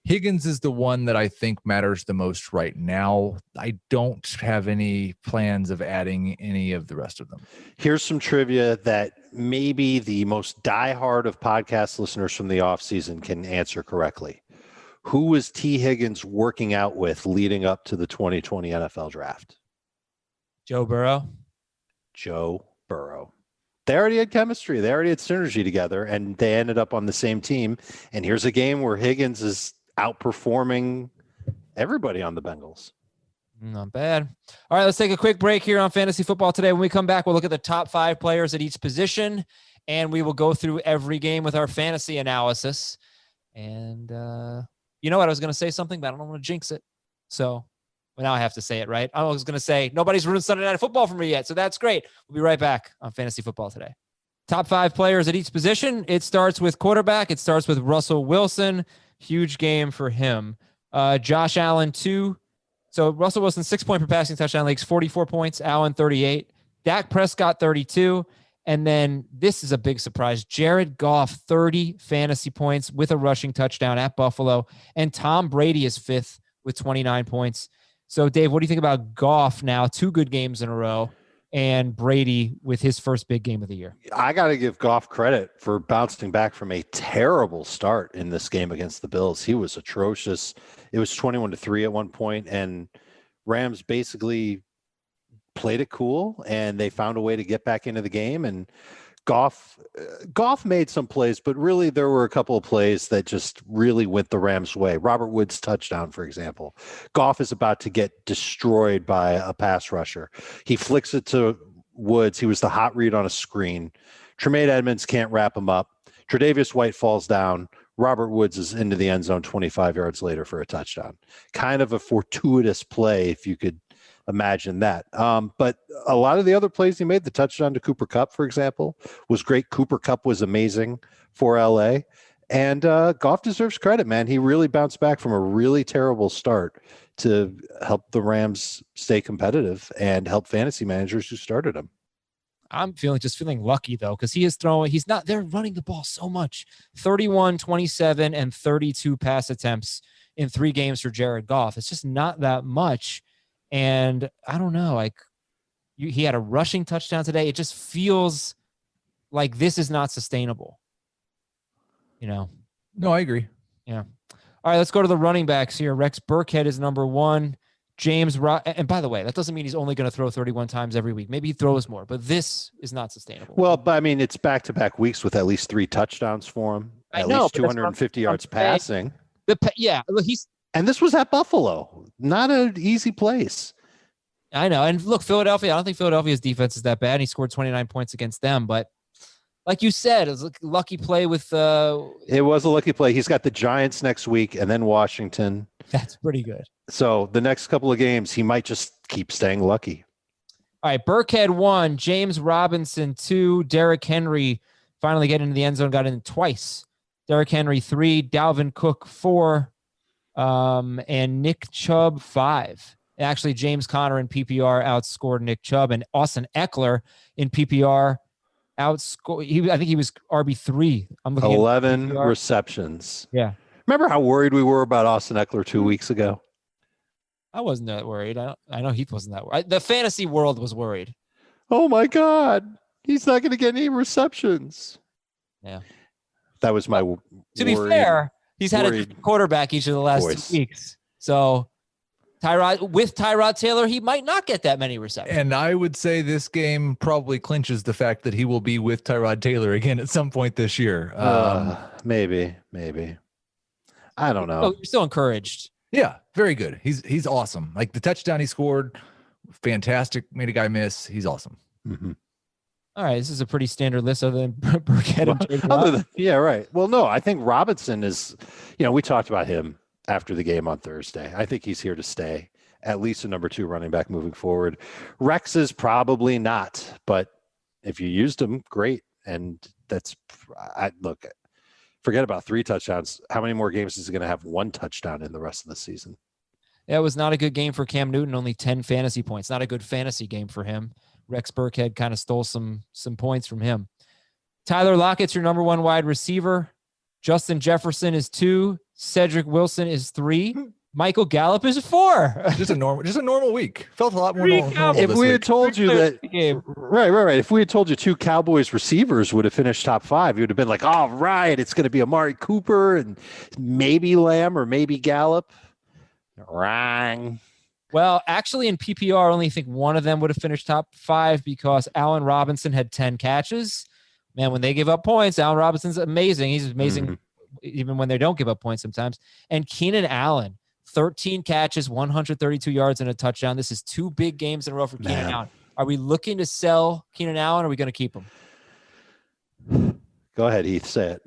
S3: Higgins is the one that I think matters the most right now. I don't have any plans of adding any of the rest of them.
S2: Here's some trivia that maybe the most diehard of podcast listeners from the offseason can answer correctly. Who was T. Higgins working out with leading up to the 2020 NFL draft?
S1: Joe Burrow.
S2: Joe Burrow. They already had chemistry. They already had synergy together, and they ended up on the same team. And here's a game where Higgins is outperforming everybody on the Bengals.
S1: Not bad. All right, let's take a quick break here on Fantasy Football Today. When we come back, we'll look at the top 5 players at each position, and we will go through every game with our fantasy analysis. And you know what? I was going to say something, but I don't want to jinx it. So now I have to say it, right? I was going to say, nobody's ruined Sunday Night Football for me yet, so that's great. We'll be right back on Fantasy Football Today. Top 5 players at each position. It starts with quarterback. It starts with Russell Wilson. Huge game for him. Josh Allen, 2. So Russell Wilson, 6 point per passing touchdown leagues, 44 points. Allen, 38. Dak Prescott, 32. And then this is a big surprise. Jared Goff, 30 fantasy points with a rushing touchdown at Buffalo. And Tom Brady is 5th with 29 points. So, Dave, what do you think about Goff now? 2 good games in a row. And Brady with his first big game of the year.
S2: I got to give Goff credit for bouncing back from a terrible start in this game against the Bills. He was atrocious. It was 21-3 at one point, and Rams basically played it cool, and they found a way to get back into the game. And Goff made some plays, but really there were a couple of plays that just really went the Rams' way. Robert Woods' touchdown, for example. Goff is about to get destroyed by a pass rusher. He flicks it to Woods. He was the hot read on a screen. Tremaine Edmonds can't wrap him up. Tre'Davious White falls down. Robert Woods is into the end zone 25 yards later for a touchdown. Kind of a fortuitous play, if you could imagine that. But a lot of the other plays he made, the touchdown to Cooper Kupp, for example, was great. Cooper Kupp was amazing for LA. And Goff deserves credit, man. He really bounced back from a really terrible start to help the Rams stay competitive and help fantasy managers who started him.
S1: I'm just feeling lucky, though, because they're running the ball so much. 31, 27, and 32 pass attempts in 3 games for Jared Goff. It's just not that much. And I don't know, he had a rushing touchdown today. It just feels like this is not sustainable.
S3: No, I agree.
S1: Yeah. All right, let's go to the running backs here. Rex Burkhead is number 1. And by the way, that doesn't mean he's only going to throw 31 times every week. Maybe he throws more, but this is not sustainable.
S2: Well, but I mean, it's back-to-back weeks with at least 3 touchdowns for him. At least 250 yards passing.
S1: Look,
S2: and this was at Buffalo. Not an easy place.
S1: I know. And look, Philadelphia, I don't think Philadelphia's defense is that bad. He scored 29 points against them. But like you said, it was a lucky play with
S2: It was a lucky play. He's got the Giants next week and then Washington.
S1: That's pretty good.
S2: So the next couple of games, he might just keep staying lucky.
S1: All right, Burkhead 1, James Robinson 2, Derrick Henry finally getting into the end zone, got in twice. Derrick Henry 3, Dalvin Cook 4, and Nick Chubb 5. Actually, James Conner in PPR outscored Nick Chubb, and Austin Eckler in PPR outscored. I think he was RB3. I'm looking
S2: 11 receptions.
S1: Yeah.
S2: Remember how worried we were about Austin Eckler 2 weeks ago?
S1: I wasn't that worried. I know Heath wasn't that worried. The fantasy world was worried.
S2: Oh my God. He's not going to get any receptions.
S1: Yeah.
S2: That was my
S1: To be fair, he's had a different quarterback each of the last 2 weeks. So Tyrod Taylor, he might not get that many receptions.
S3: And I would say this game probably clinches the fact that he will be with Tyrod Taylor again at some point this year.
S2: Maybe. I don't know.
S1: You're still encouraged.
S3: Yeah, very good. He's awesome. Like the touchdown he scored, fantastic. Made a guy miss. He's awesome.
S2: Mm-hmm.
S1: All right, this is a pretty standard list other than Burkhead.
S2: Yeah, right. Well, no, I think Robinson is, we talked about him after the game on Thursday. I think he's here to stay, at least a number 2 running back moving forward. Rex is probably not, but if you used him, great. And forget about 3 touchdowns. How many more games is he going to have 1 touchdown in the rest of the season?
S1: Yeah, it was not a good game for Cam Newton, only 10 fantasy points. Not a good fantasy game for him. Rex Burkhead kind of stole some points from him. Tyler Lockett's your number 1 wide receiver. Justin Jefferson is 2. Cedric Wilson is 3. Michael Gallup is 4.
S3: Just a normal week. Felt a lot more normal.
S2: If we had told you that, right. If we had told you 2 Cowboys receivers would have finished top 5, you would have been like, all right, it's going to be Amari Cooper and maybe Lamb or maybe Gallup. Wrong.
S1: Well, actually in PPR, I only think one of them would have finished top 5 because Allen Robinson had 10 catches. Man, when they give up points, Allen Robinson's amazing. He's amazing even when they don't give up points sometimes. And Keenan Allen, 13 catches, 132 yards, and a touchdown. This is 2 big games in a row for Keenan Allen. Are we looking to sell Keenan Allen, or are we going to keep him?
S2: Go ahead, Heath, say it.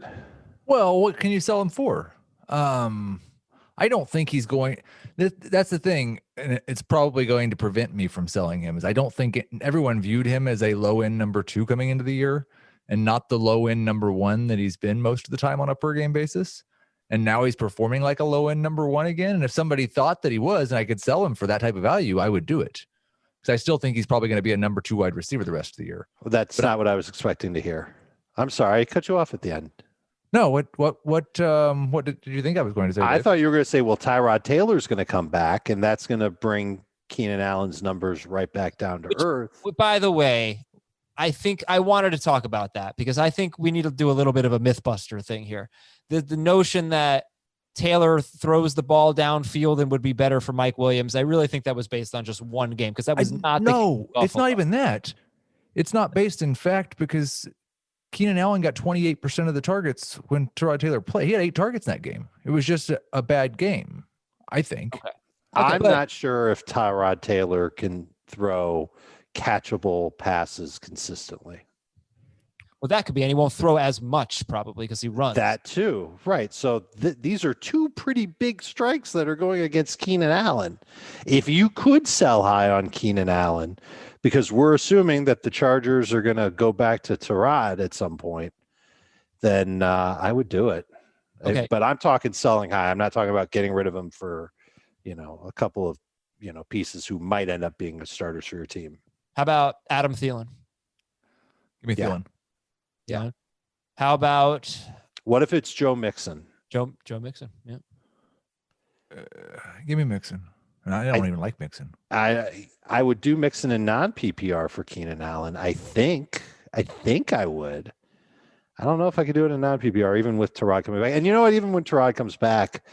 S3: Well, what can you sell him for? I don't think he's going. That's the thing, and it's probably going to prevent me from selling him. Is I don't think everyone viewed him as a low end number 2 coming into the year, and not the low end number 1 that he's been most of the time on a per game basis. And now he's performing like a low end number 1 again. And if somebody thought that he was, and I could sell him for that type of value, I would do it. Because I still think he's probably going to be a number 2 wide receiver the rest of the year.
S2: Well, that's not what I was expecting to hear. I'm sorry, I cut you off at the end.
S3: No, what did you think I was going to say, Dave?
S2: I thought you were going to say, well, Tyrod Taylor's going to come back, and that's going to bring Keenan Allen's numbers right back down to earth.
S1: By the way, I think I wanted to talk about that because I think we need to do a little bit of a mythbuster thing here. The notion that Taylor throws the ball downfield and would be better for Mike Williams, I really think that was based on just one game because that was not
S3: No, it's not even that. It's not based in fact because Keenan Allen got 28% of the targets when Tyrod Taylor played. He had 8 targets in that game. It was just a bad game, I think.
S1: Okay.
S2: I'm not sure if Tyrod Taylor can throw catchable passes consistently.
S1: Well, that could be, and he won't throw as much probably because he runs.
S2: That too, right. So these are 2 pretty big strikes that are going against Keenan Allen. If you could sell high on Keenan Allen, because we're assuming that the Chargers are going to go back to Tyrod at some point, then I would do it.
S1: Okay.
S2: But I'm talking selling high. I'm not talking about getting rid of him for, a couple of, pieces who might end up being the starters for your team.
S1: How about Adam Thielen?
S3: Give me Thielen.
S1: Yeah. How about
S2: what if it's Joe Mixon?
S1: Joe Mixon. Yeah.
S3: Give me Mixon. I don't even like Mixon.
S2: I would do Mixon in non-PPR for Keenan Allen. I think I would. I don't know if I could do it in non-PPR, even with Tyrod coming back. And you know what? Even when Tyrod comes back,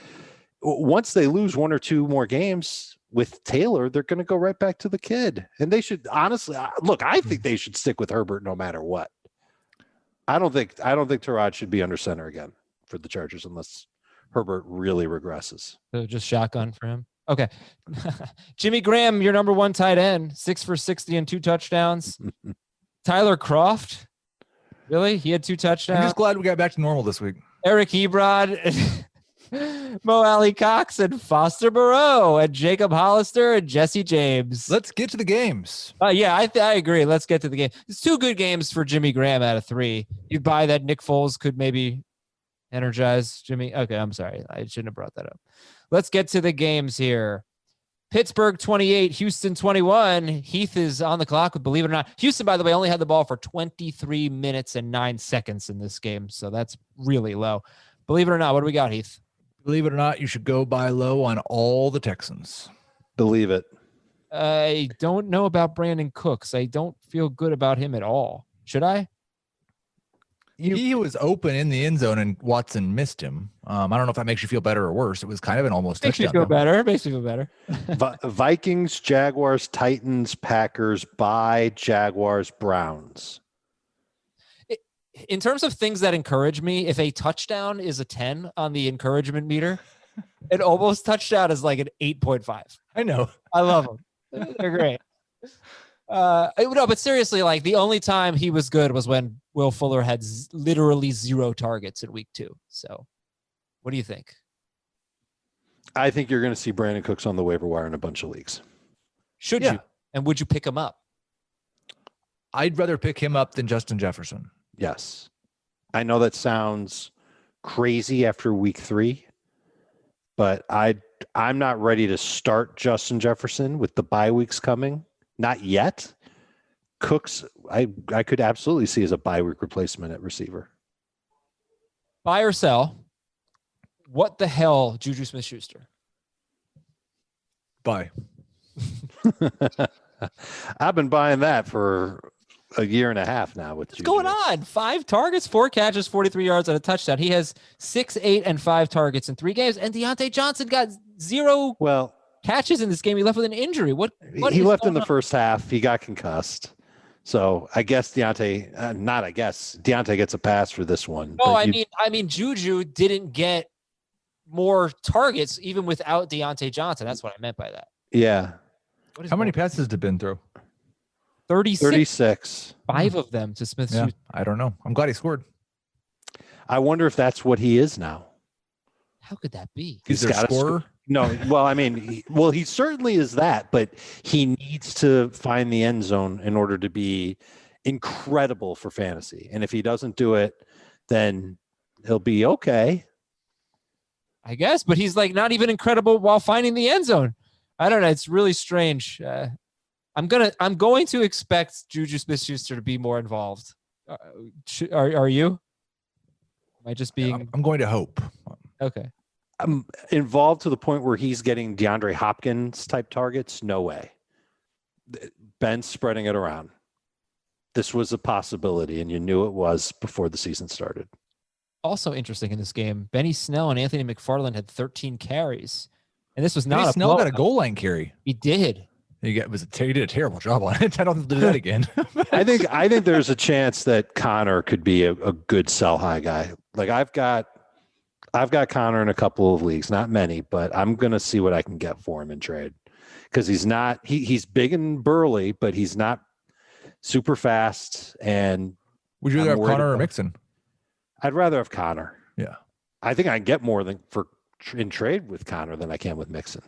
S2: once they lose 1 or 2 more games with Taylor, they're going to go right back to the kid. And they should honestly look. I think they should stick with Herbert no matter what. I don't think Tyrod should be under center again for the Chargers unless Herbert really regresses.
S1: So just shotgun for him. Okay. Jimmy Graham, your number 1 tight end, 6 for 60 and 2 touchdowns. Tyler Kroft. Really? He had 2 touchdowns.
S3: I'm just glad we got back to normal this week.
S1: Eric Ebrod, Mo Alley Cox, and Foster Moreau, and Jacob Hollister, and Jesse James.
S3: Let's get to the games.
S1: Yeah, I agree. Let's get to the game. It's 2 good games for Jimmy Graham out of 3. You'd buy that Nick Foles could maybe energize Jimmy. Okay, I'm sorry. I shouldn't have brought that up. Let's get to the games here. Pittsburgh 28, Houston 21. Heath is on the clock, believe it or not. Houston, by the way, only had the ball for 23 minutes and 9 seconds in this game, so that's really low. Believe it or not, what do we got, Heath?
S3: Believe it or not, you should go buy low on all the Texans.
S2: Believe it.
S1: I don't know about Brandon Cooks. I don't feel good about him at all. Should I?
S3: he was open in the end zone and Watson missed him. I don't know if that makes you feel better or worse. It was kind of an almost
S1: Makes me
S3: touchdown.
S1: feel better. Makes me feel better.
S2: Vikings, Jaguars, Titans, Packers, bye, Jaguars, Browns.
S1: In terms of things that encourage me, if a touchdown is a 10 on the encouragement meter, an almost touchdown is like an 8.5.
S3: I know.
S1: I love them. They're great. No, but seriously, like the only time he was good was when Will Fuller had literally 0 targets in week 2. So what do you think?
S2: I think you're going to see Brandon Cooks on the waiver wire in a bunch of leagues.
S1: Should you? And would you pick him up?
S3: I'd rather pick him up than Justin Jefferson.
S2: Yes. I know that sounds crazy after week 3, but I'm not ready to start Justin Jefferson with the bye weeks coming. Not yet. Cooks, I could absolutely see as a bye week replacement at receiver.
S1: Buy or sell? What the hell, Juju Smith-Schuster?
S3: Buy.
S2: I've been buying that for a year and a half now. What's
S1: going on? 5 targets, 4 catches, 43 yards, and a touchdown. He has 6, 8, and 5 targets in 3 games. And Deante Johnson got 0 catches in this game. He left with an injury. What
S2: he left in the first half. He got concussed. So I guess Deante gets a pass for this one.
S1: No, I mean Juju didn't get more targets even without Deante Johnson. That's what I meant by that.
S2: Yeah.
S3: How many passes did Ben throw?
S1: 36. 5 of them to Smith.
S3: Yeah, I don't know. I'm glad he scored.
S2: I wonder if that's what he is now.
S1: How could that be?
S3: He's their scorer?
S2: No, well, I mean, he certainly is that, but he needs to find the end zone in order to be incredible for fantasy. And if he doesn't do it, then he'll be okay.
S1: I guess, but he's like not even incredible while finding the end zone. I don't know. It's really strange. I'm going to expect Juju Smith-Schuster to be more involved. Are you? Am I just being?
S3: I'm going to hope.
S1: Okay.
S2: I'm involved to the point where he's getting DeAndre Hopkins type targets. No way. Ben's spreading it around. This was a possibility, and you knew it was before the season started.
S1: Also interesting in this game, Benny Snell and Anthony McFarlane had 13 carries, and this was not
S3: Snell got a goal line carry.
S1: He did.
S3: He did a terrible job on it. I don't do that again.
S2: I think there's a chance that Connor could be a good sell high guy. Like I've got Connor in a couple of leagues, not many, but I'm going to see what I can get for him in trade because he's big and burly, but he's not super fast. And
S3: would you rather have Connor or Mixon?
S2: I'd rather have Connor.
S3: Yeah.
S2: I think I can get more in trade with Connor than I can with Mixon.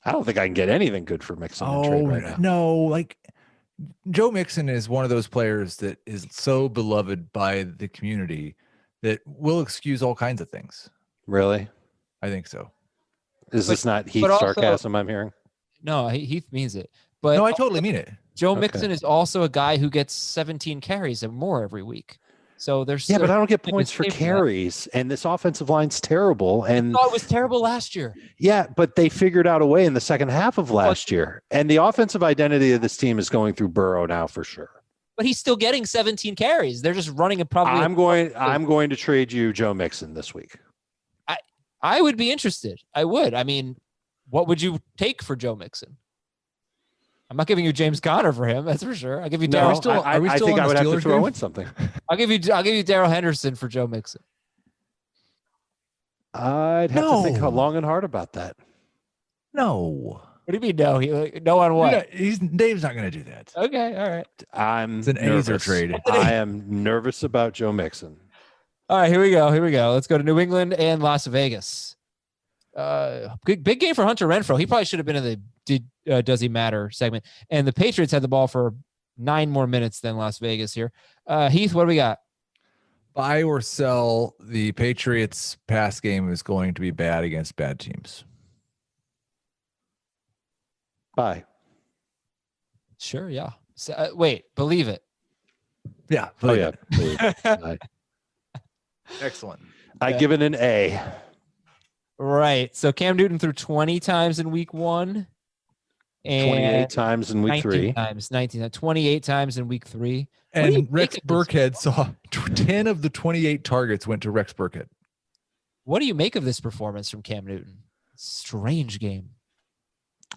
S2: I don't think I can get anything good for Mixon in trade right now.
S3: No, like Joe Mixon is one of those players that is so beloved by the community that will excuse all kinds of things.
S2: Really?
S3: I think so.
S2: Is this not Heath sarcasm I'm hearing?
S1: No, Heath means it. But
S3: no, I totally mean it.
S1: Joe Mixon is also a guy who gets 17 carries and more every week. So but
S2: I don't get points for carries, and this offensive line's terrible. And
S1: it was terrible last year.
S2: Yeah, but they figured out a way in the second half of last year. And the offensive identity of this team is going through Burrow now for sure.
S1: But he's still getting 17 carries. They're just running it probably.
S2: I'm going to trade you Joe Mixon this week.
S1: I would be interested. I would. I mean, what would you take for Joe Mixon? I'm not giving you James Conner for him. That's for sure. I'll give you.
S2: No, I think I would have to throw in something.
S1: I'll give you Daryl Henderson for Joe Mixon.
S2: I'd have to think long and hard about that.
S3: No.
S1: What do you mean no? No on what?
S3: Dave's not going to do that.
S1: Okay, all right.
S3: It's an Azer trade.
S2: I am nervous about Joe Mixon.
S1: All right, here we go. Let's go to New England and Las Vegas. Big game for Hunter Renfrow. He probably should have been in the Does He Matter segment. And the Patriots had the ball for 9 more minutes than Las Vegas here. Heath, what do we got?
S3: Buy or sell. The Patriots pass game is going to be bad against bad teams.
S2: Buy.
S1: Sure, yeah. So, wait, believe it.
S3: Yeah.
S2: Believe it.
S3: Excellent.
S2: I give it an A.
S1: Right. So Cam Newton threw 20 times in week 1. And
S2: 28 times in week 3.
S1: 28 times in week 3.
S3: And Rex Burkhead saw 10 of the 28 targets went to Rex Burkhead.
S1: What do you make of this performance from Cam Newton? Strange game.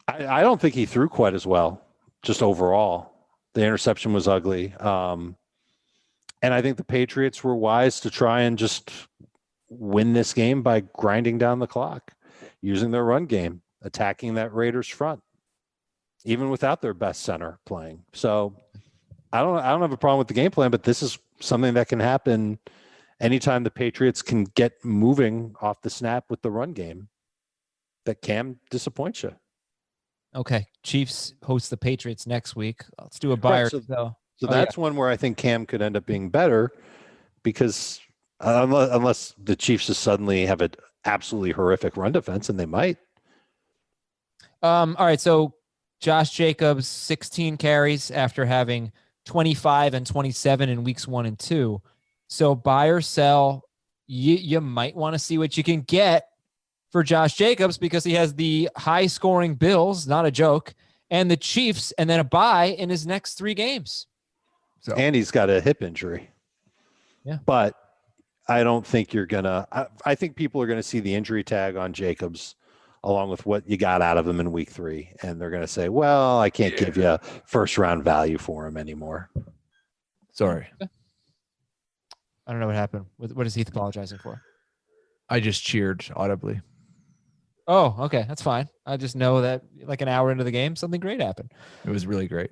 S2: I don't think he threw quite as well, just overall. The interception was ugly. And I think the Patriots were wise to try and just win this game by grinding down the clock, using their run game, attacking that Raiders front, even without their best center playing. So I don't have a problem with the game plan, but this is something that can happen anytime the Patriots can get moving off the snap with the run game, that Cam disappoints you.
S1: Okay. Chiefs host the Patriots next week. Let's do a buyer.
S2: Right, so that's one where I think Cam could end up being better, because unless the Chiefs just suddenly have an absolutely horrific run defense, and they might.
S1: All right. So Josh Jacobs, 16 carries after having 25 and 27 in weeks 1 and 2. So buy or sell, you might want to see what you can get for Josh Jacobs, because he has the high scoring Bills, not a joke, and the Chiefs, and then a bye in his next 3 games.
S2: So, and he's got a hip injury.
S1: Yeah.
S2: But I don't think you're going to, I think people are going to see the injury tag on Jacobs along with what you got out of him in week 3. And they're going to say, well, I can't give you first round value for him anymore.
S3: Sorry.
S1: I don't know what happened. What is Heath apologizing for?
S3: I just cheered audibly.
S1: Oh, okay. That's fine. I just know that like an hour into the game, something great happened.
S3: It was really great.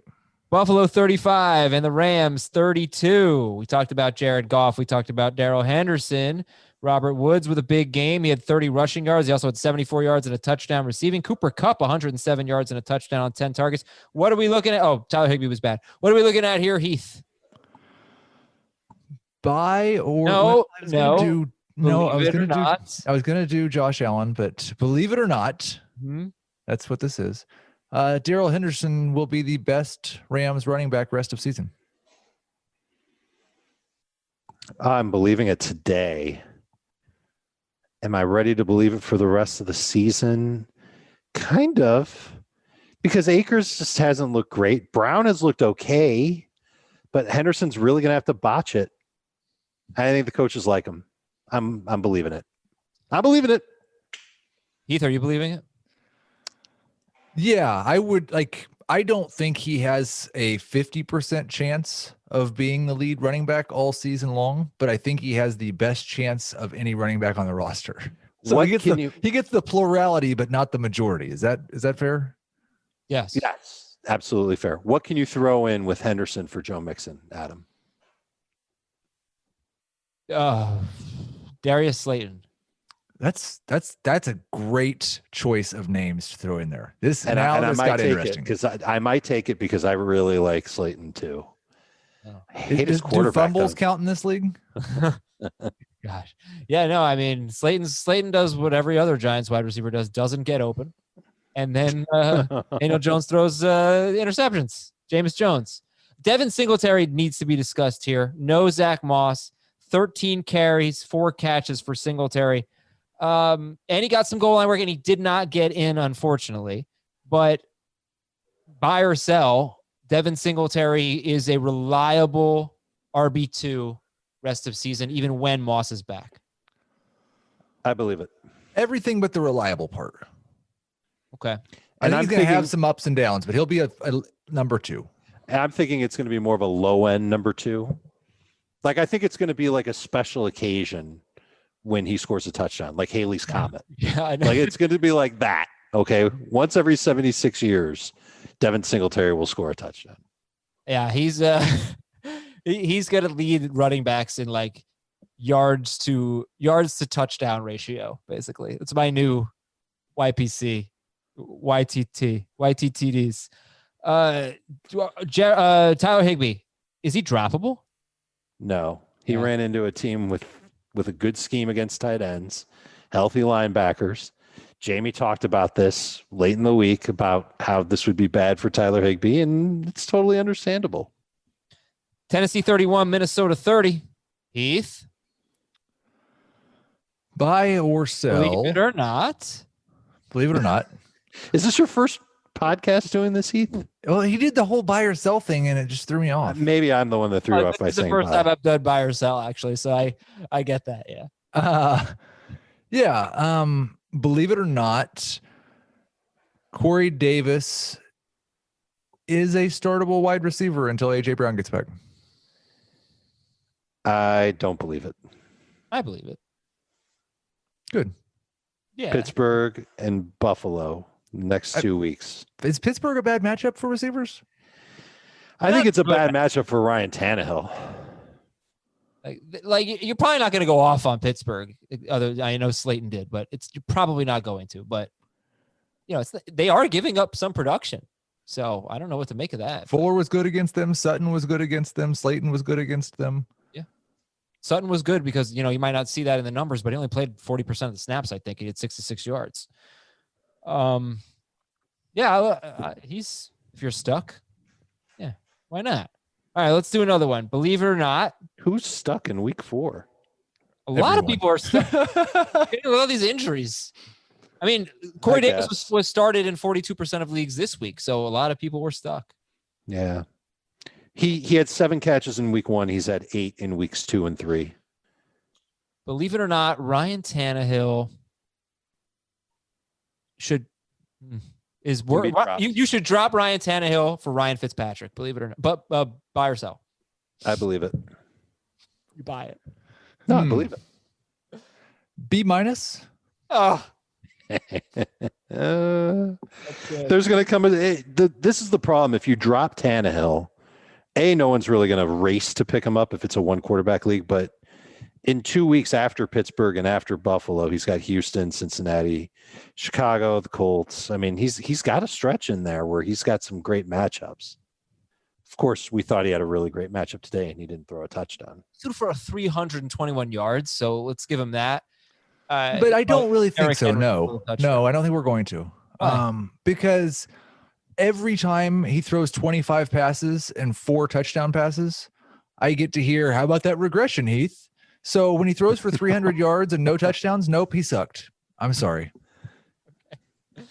S1: Buffalo 35 and the Rams 32. We talked about Jared Goff. We talked about Daryl Henderson. Robert Woods with a big game. He had 30 rushing yards. He also had 74 yards and a touchdown receiving. Cooper Kupp, 107 yards and a touchdown on 10 targets. What are we looking at? Oh, Tyler Higbee was bad. What are we looking at here, Heath?
S3: Buy or
S1: no.
S3: I was going to do Josh Allen, but believe it or not, that's what this is. Daryl Henderson will be the best Rams running back rest of season.
S2: I'm believing it today. Am I ready to believe it for the rest of the season? Kind of, because Akers just hasn't looked great. Brown has looked okay, but Henderson's really going to have to botch it. I think the coaches like him. I'm believing it. I'm believing it.
S1: Heath, are you believing it?
S3: Yeah, I would I don't think he has a 50% chance of being the lead running back all season long, but I think he has the best chance of any running back on the roster. So he gets the plurality, but not the majority. Is that fair?
S1: Yes.
S2: Yes, absolutely fair. What can you throw in with Henderson for Joe Mixon, Adam?
S1: Darius Slayton.
S3: That's a great choice of names to throw in there. This
S2: and
S3: now
S2: I
S3: this
S2: might
S3: got
S2: take
S3: interesting.
S2: it because I might take it because I really like Slayton too.
S1: Oh.
S2: I hate his quarterback.
S3: Do fumbles count in this league?
S1: Gosh, yeah, no. I mean, Slayton does what every other Giants wide receiver does: doesn't get open, and then Daniel Jones throws interceptions. Jameis Jones, Devin Singletary needs to be discussed here. No Zach Moss. 13 carries, 4 catches for Singletary. And he got some goal line work, and he did not get in, unfortunately. But buy or sell, Devin Singletary is a reliable RB2 rest of season, even when Moss is back.
S2: I believe it.
S3: Everything but the reliable part.
S1: Okay.
S3: I think he's going to have some ups and downs, but he'll be a number 2.
S2: I'm thinking it's going to be more of a low-end number 2. Like, I think it's going to be like a special occasion when he scores a touchdown, like Haley's Comet.
S1: Yeah, I know.
S2: Like, it's going to be like that, okay? Once every 76 years, Devin Singletary will score a touchdown.
S1: Yeah, he's going to lead running backs in, like, yards to touchdown ratio, basically. It's my new YPC, YTTDs. Tyler Higbee, is he droppable?
S2: No, he ran into a team with a good scheme against tight ends, healthy linebackers. Jamie talked about this late in the week about how this would be bad for Tyler Higbee, and it's totally understandable.
S1: Tennessee 31, Minnesota 30. Heath?
S3: Buy or sell.
S1: Believe it or not.
S3: Believe it or not.
S2: Is this your first podcast doing this, Heath?
S3: Well, he did the whole buy or sell thing, and it just threw me off.
S2: Maybe I'm the one that threw off by
S1: This is the
S2: saying
S1: first
S2: buy.
S1: time I've done buy or sell, actually. So I get that. Yeah.
S3: Believe it or not, Corey Davis is a startable wide receiver until AJ Brown gets back.
S2: I don't believe it.
S1: I believe it.
S3: Good.
S1: Yeah.
S2: Pittsburgh and Buffalo next 2 weeks.
S3: Is Pittsburgh a bad matchup for receivers?
S2: I think it's a bad matchup for Ryan Tannehill.
S1: Like you're probably not going to go off on Pittsburgh. I know Slayton did, but you're probably not going to. But they are giving up some production, so I don't know what to make of that.
S3: Fuller was good against them. Sutton was good against them. Slayton was good against them.
S1: Yeah, Sutton was good because you might not see that in the numbers, but he only played 40% of the snaps. I think he had 66 yards. He's if you're stuck, yeah, why not? All right, let's do another one. Believe it or not,
S2: who's stuck in week 4?
S1: A lot of people are stuck with all these injuries. I mean, Corey Davis was started in 42% of leagues this week, so a lot of people were stuck.
S2: Yeah. He had 7 catches in week 1. He's had 8 in weeks 2 and 3.
S1: Believe it or not, Ryan Tannehill you should drop Ryan Tannehill for Ryan Fitzpatrick. Believe it or not, but buy or sell.
S2: I believe it.
S1: You buy it.
S2: No, I believe it.
S3: B minus.
S1: Oh,
S2: there's going to come this is the problem. If you drop Tannehill, no one's really going to race to pick him up if it's a 1 quarterback league. But in 2 weeks after Pittsburgh and after Buffalo, he's got Houston, Cincinnati, Chicago, the Colts. I mean, he's got a stretch in there where he's got some great matchups. Of course, we thought he had a really great matchup today, and he didn't throw a touchdown.
S1: He threw for 321 yards, so let's give him that.
S3: But I don't really think so. No, I don't think we're going to.
S1: Why?
S3: Because every time he throws 25 passes and 4 touchdown passes, I get to hear, how about that regression, Heath? So when he throws for 300 yards and no touchdowns, nope, he sucked. I'm sorry.
S1: All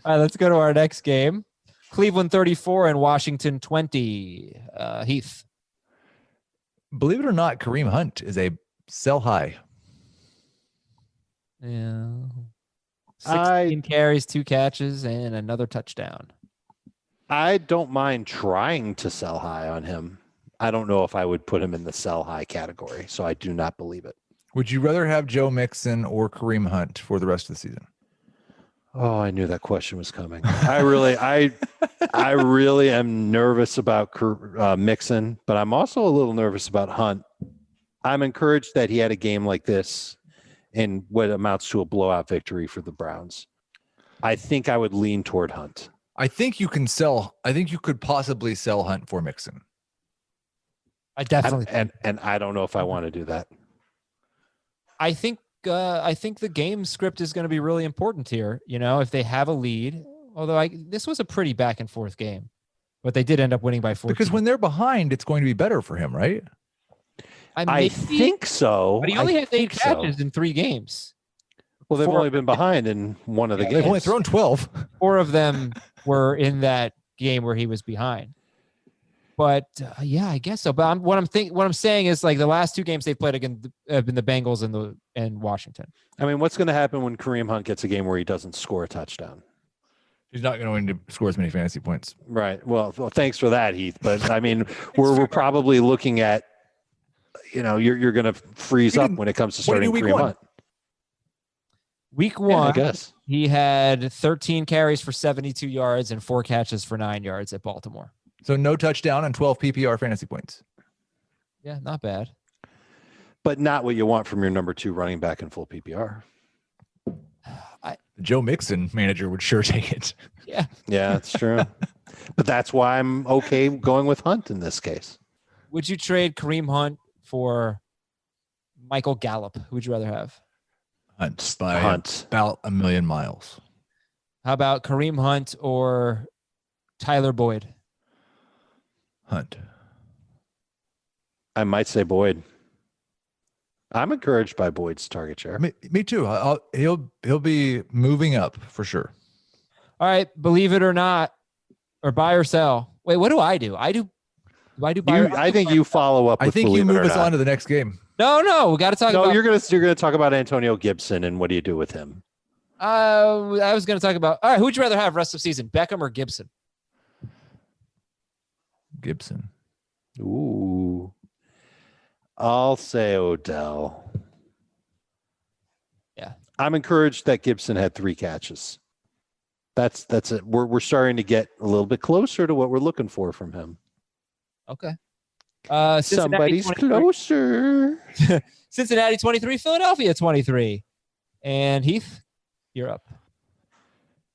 S1: right, let's go to our next game. Cleveland 34 and Washington 20. Heath.
S3: Believe it or not, Kareem Hunt is a sell high.
S1: Yeah. 16 carries, 2 catches, and another touchdown.
S2: I don't mind trying to sell high on him. I don't know if I would put him in the sell high category, so I do not believe it.
S3: Would you rather have Joe Mixon or Kareem Hunt for the rest of the season?
S2: Oh, I knew that question was coming. I really am nervous about Mixon, but I'm also a little nervous about Hunt. I'm encouraged that he had a game like this in what amounts to a blowout victory for the Browns. I think I would lean toward Hunt.
S3: I think you could possibly sell Hunt for Mixon.
S1: I definitely
S2: and I don't know if I want to do that.
S1: I think the game script is going to be really important here. If they have a lead, although this was a pretty back and forth game, but they did end up winning by 14.
S3: Because when they're behind, it's going to be better for him, right?
S2: I think so.
S1: But he only had 8 catches in 3 games.
S2: Well, they've only been behind in one of the games.
S3: They've only thrown 12.
S1: 4 of them were in that game where he was behind. But I guess so. But what I'm saying is, like, the last 2 games they've played against have been the Bengals and Washington.
S2: I mean, what's going to happen when Kareem Hunt gets a game where he doesn't score a touchdown?
S3: He's not going to score as many fantasy points.
S2: Right. Well, thanks for that, Heath. But I mean, we're probably looking at, you're going to freeze up when it comes to starting Kareem Hunt.
S1: Week 1,
S2: I guess
S1: he had 13 carries for 72 yards and 4 catches for 9 yards at Baltimore.
S3: So no touchdown and 12 PPR fantasy points.
S1: Yeah, not bad.
S2: But not what you want from your number 2 running back in full PPR.
S3: Joe Mixon manager would sure take it.
S1: Yeah.
S2: Yeah, that's true. But that's why I'm okay going with Hunt in this case.
S1: Would you trade Kareem Hunt for Michael Gallup? Who would you rather have?
S3: Hunt by about a million miles.
S1: How about Kareem Hunt or Tyler Boyd?
S3: Hunt.
S2: I might say Boyd. I'm encouraged by Boyd's target share.
S3: Me too. He'll be moving up for sure.
S1: All right, believe it or not, or buy or sell. Wait, what do? Do I do buy?
S2: I think you follow up.
S3: I
S2: with
S3: think you
S2: believe it
S3: move
S2: or
S3: us
S2: not.
S3: on to the next game.
S1: No, we got to talk
S2: No,
S1: about.
S2: you're gonna talk about Antonio Gibson and what do you do with him?
S1: I was going to talk about. All right, who would you rather have rest of season, Beckham or Gibson?
S3: Gibson.
S2: Ooh, I'll say Odell.
S1: Yeah,
S2: I'm encouraged that Gibson had 3 catches. That's it. We're starting to get a little bit closer to what we're looking for from him.
S1: Okay.
S2: Somebody's
S1: 23.
S2: closer.
S1: Cincinnati 23, Philadelphia 23, and Heath, you're up.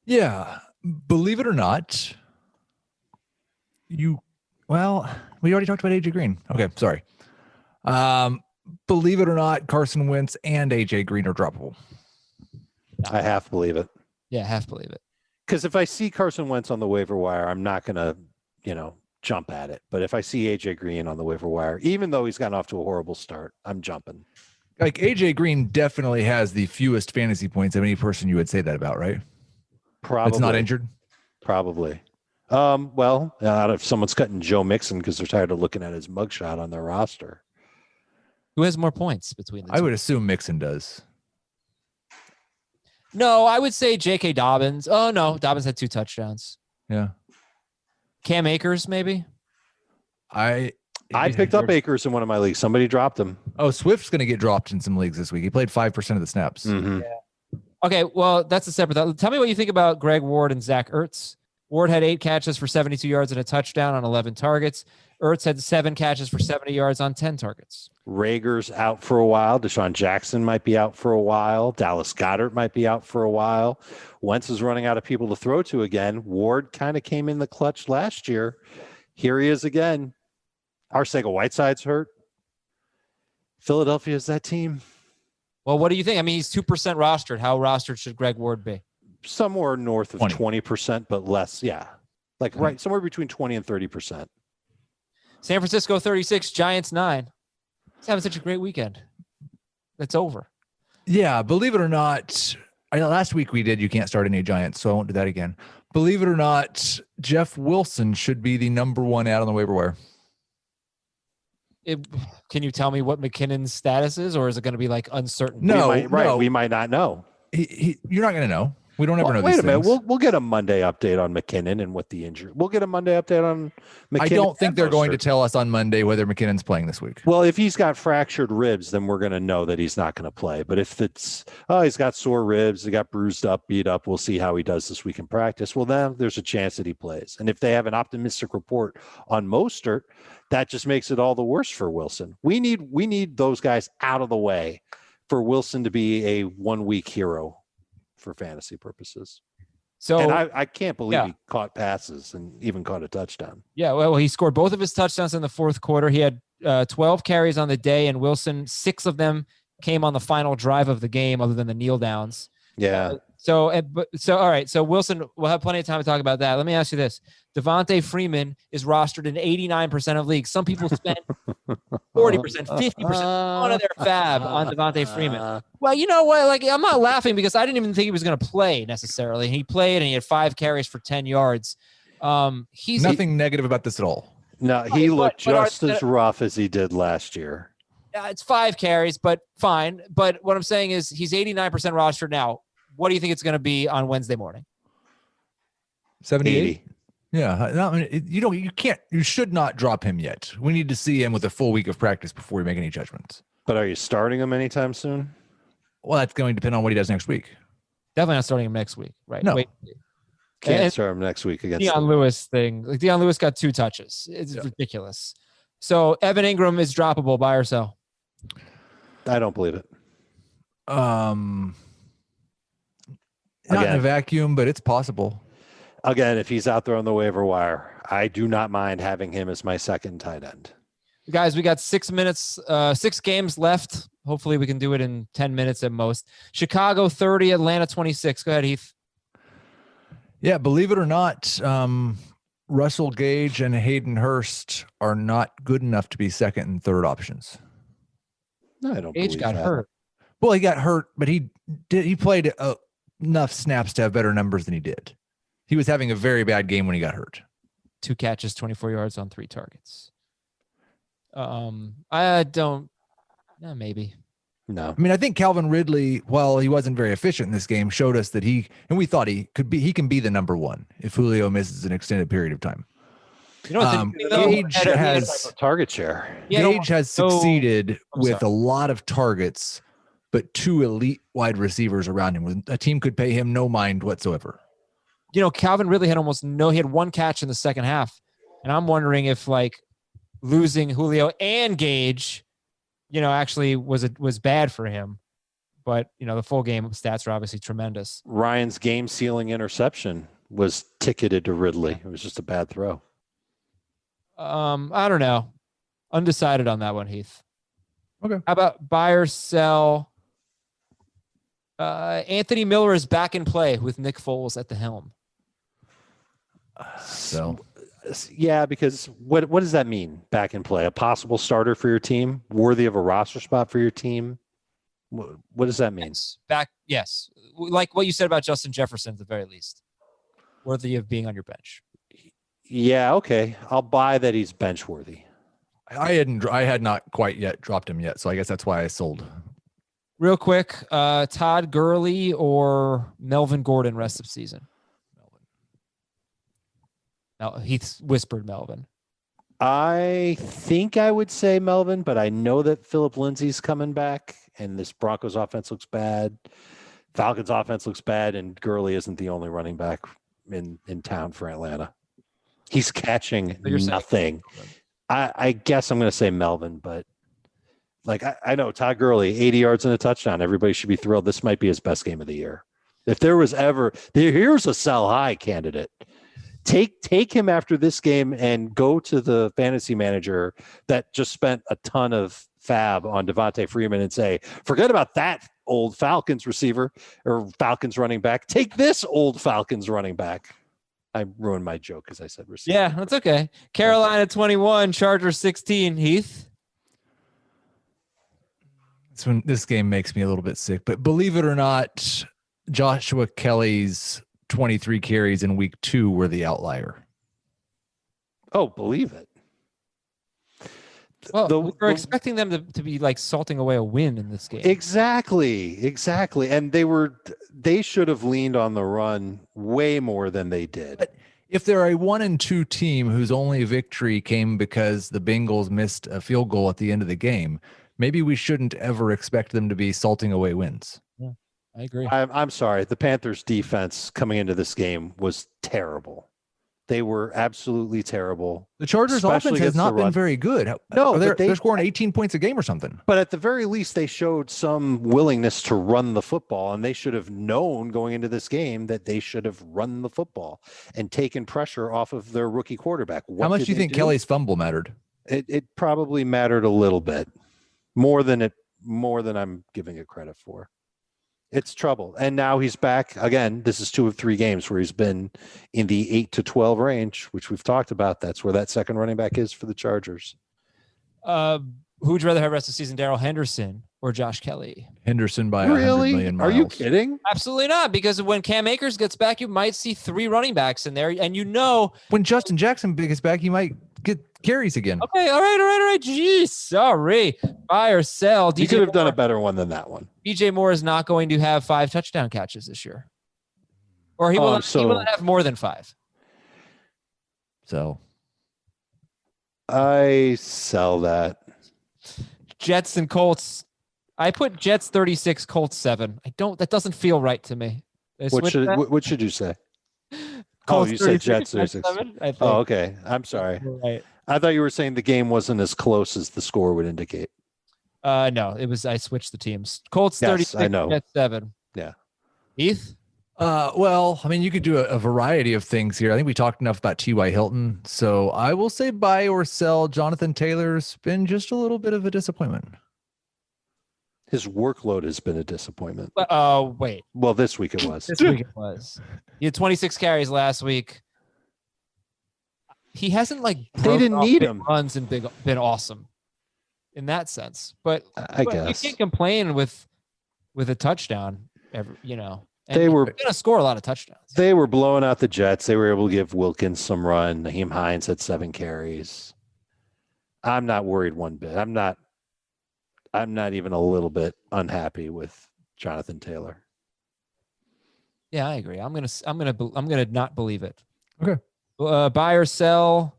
S3: Yeah, believe it or not, we already talked about AJ Green. Okay, sorry. Believe it or not, Carson Wentz and AJ Green are droppable.
S2: I half believe it.
S1: Yeah, half believe it.
S2: Because if I see Carson Wentz on the waiver wire, I'm not gonna, jump at it. But if I see AJ Green on the waiver wire, even though he's gotten off to a horrible start, I'm jumping.
S3: Like AJ Green definitely has the fewest fantasy points of any person you would say that about, right?
S2: Probably.
S3: It's not injured.
S2: Probably. If someone's cutting Joe Mixon because they're tired of looking at his mugshot on their roster.
S1: Who has more points between the two?
S3: I would assume Mixon does.
S1: No, I would say J.K. Dobbins. Oh, no. Dobbins had 2 touchdowns.
S3: Yeah.
S1: Cam Akers, maybe?
S2: I picked up Akers in one of my leagues. Somebody dropped him.
S3: Oh, Swift's going to get dropped in some leagues this week. He played 5% of the snaps.
S2: Mm-hmm.
S1: Yeah. Okay, well, that's a separate thought. Tell me what you think about Greg Ward and Zach Ertz. Ward had 8 catches for 72 yards and a touchdown on 11 targets. Ertz had 7 catches for 70 yards on 10 targets.
S2: Rager's out for a while. Deshaun Jackson might be out for a while. Dallas Goedert might be out for a while. Wentz is running out of people to throw to again. Ward kind of came in the clutch last year. Here he is again. Arcega-Whiteside's hurt. Philadelphia's that team.
S1: Well, what do you think? I mean, he's 2% rostered. How rostered should Greg Ward be?
S2: Somewhere north of 20%, but less. Yeah. Right. Somewhere between 20 and 30%.
S1: San Francisco 36, Giants 9. He's having such a great weekend. It's over.
S3: Yeah, believe it or not, last week we did You Can't Start Any Giants, so I won't do that again. Believe it or not, Jeff Wilson should be the number 1 out on the waiver wire.
S1: Can you tell me what McKinnon's status is, or is it going to be like uncertain?
S3: No,
S2: we might not know.
S3: You're not going to know. We don't ever know.
S2: Wait
S3: these
S2: a minute.
S3: things.
S2: We'll get a Monday update on McKinnon and what the injury. We'll get a Monday update on McKinnon.
S3: I don't think they're going to tell us on Monday whether McKinnon's playing this week.
S2: Well, if he's got fractured ribs, then we're going to know that he's not going to play. But if it's, he's got sore ribs, he got bruised up, beat up, we'll see how he does this week in practice. Well, then there's a chance that he plays. And if they have an optimistic report on Mostert, that just makes it all the worse for Wilson. We need those guys out of the way for Wilson to be a 1-week hero for fantasy purposes.
S1: So,
S2: and I can't believe he caught passes and even caught a touchdown.
S1: Yeah, well, he scored both of his touchdowns in the fourth quarter. He had 12 carries on the day, and Wilson, 6 of them came on the final drive of the game, other than the kneel downs.
S2: Yeah.
S1: So all right. So Wilson, we'll have plenty of time to talk about that. Let me ask you this: Devonta Freeman is rostered in 89% of leagues. Some people spend 40%, 50% one of their fab on Devonta Freeman. Well, you know what? Like, I'm not laughing because I didn't even think he was going to play necessarily. He played and he had 5 carries for 10 yards. He's
S3: nothing negative about this at all.
S2: No, he looked just as rough as he did last year.
S1: It's 5 carries, but fine. But what I'm saying is he's 89% rostered now. What do you think it's going to be on Wednesday morning?
S3: 78. Yeah, you should not drop him yet. We need to see him with a full week of practice before we make any judgments.
S2: But are you starting him anytime soon?
S3: Well, that's going to depend on what he does next week.
S1: Definitely not starting him next week, right?
S3: No.
S2: Can't start him next week against
S1: Deion Lewis thing. Like, Deion Lewis got 2 touches. It's ridiculous. So Evan Ingram is droppable, buy or sell?
S2: I don't believe it.
S3: Not in a vacuum, but it's possible.
S2: Again, if he's out there on the waiver wire, I do not mind having him as my second tight end.
S1: Guys, we got 6 minutes, 6 games left. Hopefully we can do it in 10 minutes at most. Chicago 30, Atlanta 26. Go ahead, Heath.
S3: Yeah, believe it or not, Russell Gage and Hayden Hurst are not good enough to be second and third options.
S2: No, I don't
S1: Gage
S2: believe
S1: got
S2: that.
S1: hurt.
S3: Well, he got hurt, but he played enough snaps to have better numbers than he did. He was having a very bad game when he got hurt.
S1: 2 catches, 24 yards on 3 targets. I don't. Maybe.
S2: No.
S3: I mean, I think Calvin Ridley, while he wasn't very efficient in this game, showed us that we thought he can be the number one if Julio misses an extended period of time.
S1: You know what's interesting, though?
S3: Gage has
S2: target share.
S3: Gage has succeeded with a lot of targets, but 2 elite wide receivers around him. A team could pay him no mind whatsoever.
S1: Calvin Ridley had he had 1 catch in the second half. And I'm wondering if losing Julio and Gage, actually was bad for him. But, the full game stats are obviously tremendous.
S2: Ryan's game-sealing interception was ticketed to Ridley. It was just a bad throw.
S1: I don't know. Undecided on that one, Heath.
S3: Okay.
S1: How about buy or sell? Anthony Miller is back in play with Nick Foles at the helm.
S3: So,
S2: yeah, because what does that mean? Back in play, a possible starter for your team, worthy of a roster spot for your team. What does that mean?
S1: Yes, like what you said about Justin Jefferson at the very least, worthy of being on your bench.
S2: Yeah, okay, I'll buy that he's bench worthy.
S3: I had not quite yet dropped him yet, so I guess that's why I sold.
S1: Real quick, Todd Gurley or Melvin Gordon rest of season? Heath whispered Melvin.
S2: I think I would say Melvin, but I know that Phillip Lindsay's coming back, and this Broncos offense looks bad. Falcons offense looks bad, and Gurley isn't the only running back in town for Atlanta. He's catching nothing. I guess I'm going to say Melvin, but I know Todd Gurley, 80 yards and a touchdown. Everybody should be thrilled. This might be his best game of the year. If there was ever, here's a sell high candidate. Take him after this game and go to the fantasy manager that just spent a ton of fab on Devonta Freeman and say, forget about that old Falcons receiver or Falcons running back. Take this old Falcons running back. I ruined my joke because I said receiver.
S1: Yeah, that's okay. Carolina 21, Chargers 16. Heath?
S3: This game makes me a little bit sick, but believe it or not, Joshua Kelly's 23 carries in week 2 were the outlier.
S2: Oh, believe it.
S1: Well, we're expecting them to be salting away a win in this game.
S2: Exactly. And they should have leaned on the run way more than they did.
S3: But if they're a 1-2 team whose only victory came because the Bengals missed a field goal at the end of the game, maybe we shouldn't ever expect them to be salting away wins.
S1: Yeah, I agree.
S2: I'm sorry. The Panthers defense coming into this game was terrible. They were absolutely terrible.
S3: The Chargers offense has not been very good.
S2: No,
S3: they're scoring 18 points a game or something.
S2: But at the very least, they showed some willingness to run the football, and they should have known going into this game that they should have run the football and taken pressure off of their rookie quarterback.
S3: How much do you think Kelly's fumble mattered?
S2: It probably mattered a little bit, more than I'm giving it credit for. It's trouble. And now he's back again. This is 2 of 3 games where he's been in the 8 to 12 range, which we've talked about. That's where that second running back is for the Chargers.
S1: Who would you rather have rest of the season, Daryl Henderson or Josh Kelly?
S3: Henderson by 100 million miles.
S2: Are you kidding?
S1: Absolutely not, because when Cam Akers gets back, you might see 3 running backs in there. And
S3: when Justin Jackson gets back, you might get carries again.
S1: Okay, all right. Geez, sorry. Buy or sell.
S2: You could have done a better one than that one.
S1: DJ Moore is not going to have 5 touchdown catches this year. Or he will not have more than 5.
S3: So
S2: I sell that.
S1: Jets and Colts. I put Jets 36, Colts 7. That doesn't feel right to me.
S2: What should you say?
S1: Colts
S2: you said Jets 36. Oh, okay. I'm sorry.
S1: Right.
S2: I thought you were saying the game wasn't as close as the score would indicate.
S1: No, it was. I switched the teams. Colts 36,
S2: I know.
S1: Jets 7.
S2: Yeah.
S1: Heath?
S3: Well, I mean, you could do a variety of things here. I think we talked enough about T.Y. Hilton. So I will say buy or sell. Jonathan Taylor's been just a little bit of a disappointment.
S2: His workload has been a disappointment.
S1: Wait.
S2: Well, this week it was.
S1: This week it was. He had 26 carries last week. He hasn't
S2: they didn't need him.
S1: Runs and been awesome in that sense. But
S2: I guess
S1: you can't complain with a touchdown. And
S2: They were
S1: going to score a lot of touchdowns.
S2: They were blowing out the Jets. They were able to give Wilkins some run. Nyheim Hines had 7 carries. I'm not worried one bit. I'm not even a little bit unhappy with Jonathan Taylor.
S1: Yeah, I agree. I'm gonna not believe it.
S3: Okay.
S1: Buy or sell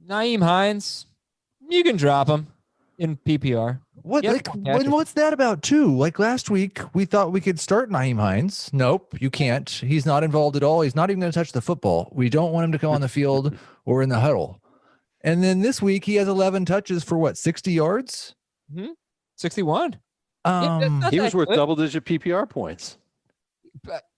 S1: Nyheim Hines. You can drop him in PPR.
S3: What?
S1: Yep,
S3: What's that about too? Like last week, we thought we could start Nyheim Hines. Nope, you can't. He's not involved at all. He's not even going to touch the football. We don't want him to come on the field or in the huddle. And then this week, he has 11 touches for what, 60 yards?
S1: 61.
S2: He was worth double-digit PPR points.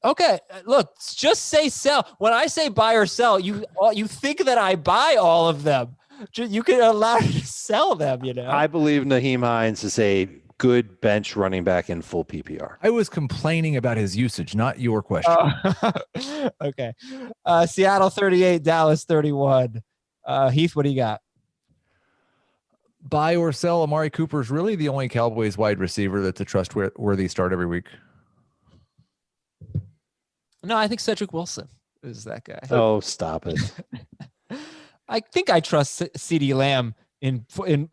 S1: Okay, look, just say sell. When I say buy or sell, you think that I buy all of them. You can allow to sell them,
S2: I believe Nyheim Hines is a good bench running back in full PPR.
S3: I was complaining about his usage, not your question.
S1: Okay. Seattle 38, Dallas 31. Heath, what do you got?
S3: Buy or sell Amari Cooper is really the only Cowboys wide receiver that's a trustworthy start every week.
S1: No, I think Cedric Wilson is that guy.
S2: Oh, stop it.
S1: I think I trust CeeDee Lamb in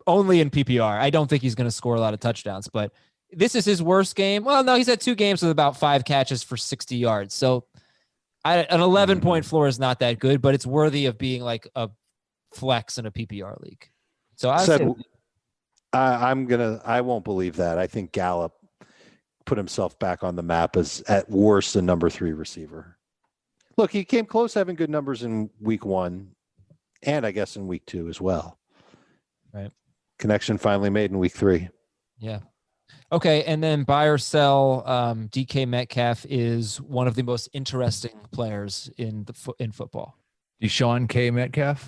S1: only in PPR. I don't think he's going to score a lot of touchdowns, but this is his worst game. Well, no, he's had 2 games with about 5 catches for 60 yards. So an 11-point floor is not that good, but it's worthy of being like a flex in a PPR league. So
S2: I won't believe that. I think Gallup put himself back on the map as at worst a number 3 receiver. Look, he came close having good numbers in week 1 and I guess in week 2 as well.
S1: Right.
S2: Connection finally made in week 3.
S1: Yeah. Okay. And then buy or sell DK Metcalf is one of the most interesting players in football.
S3: Deshaun K. Metcalf.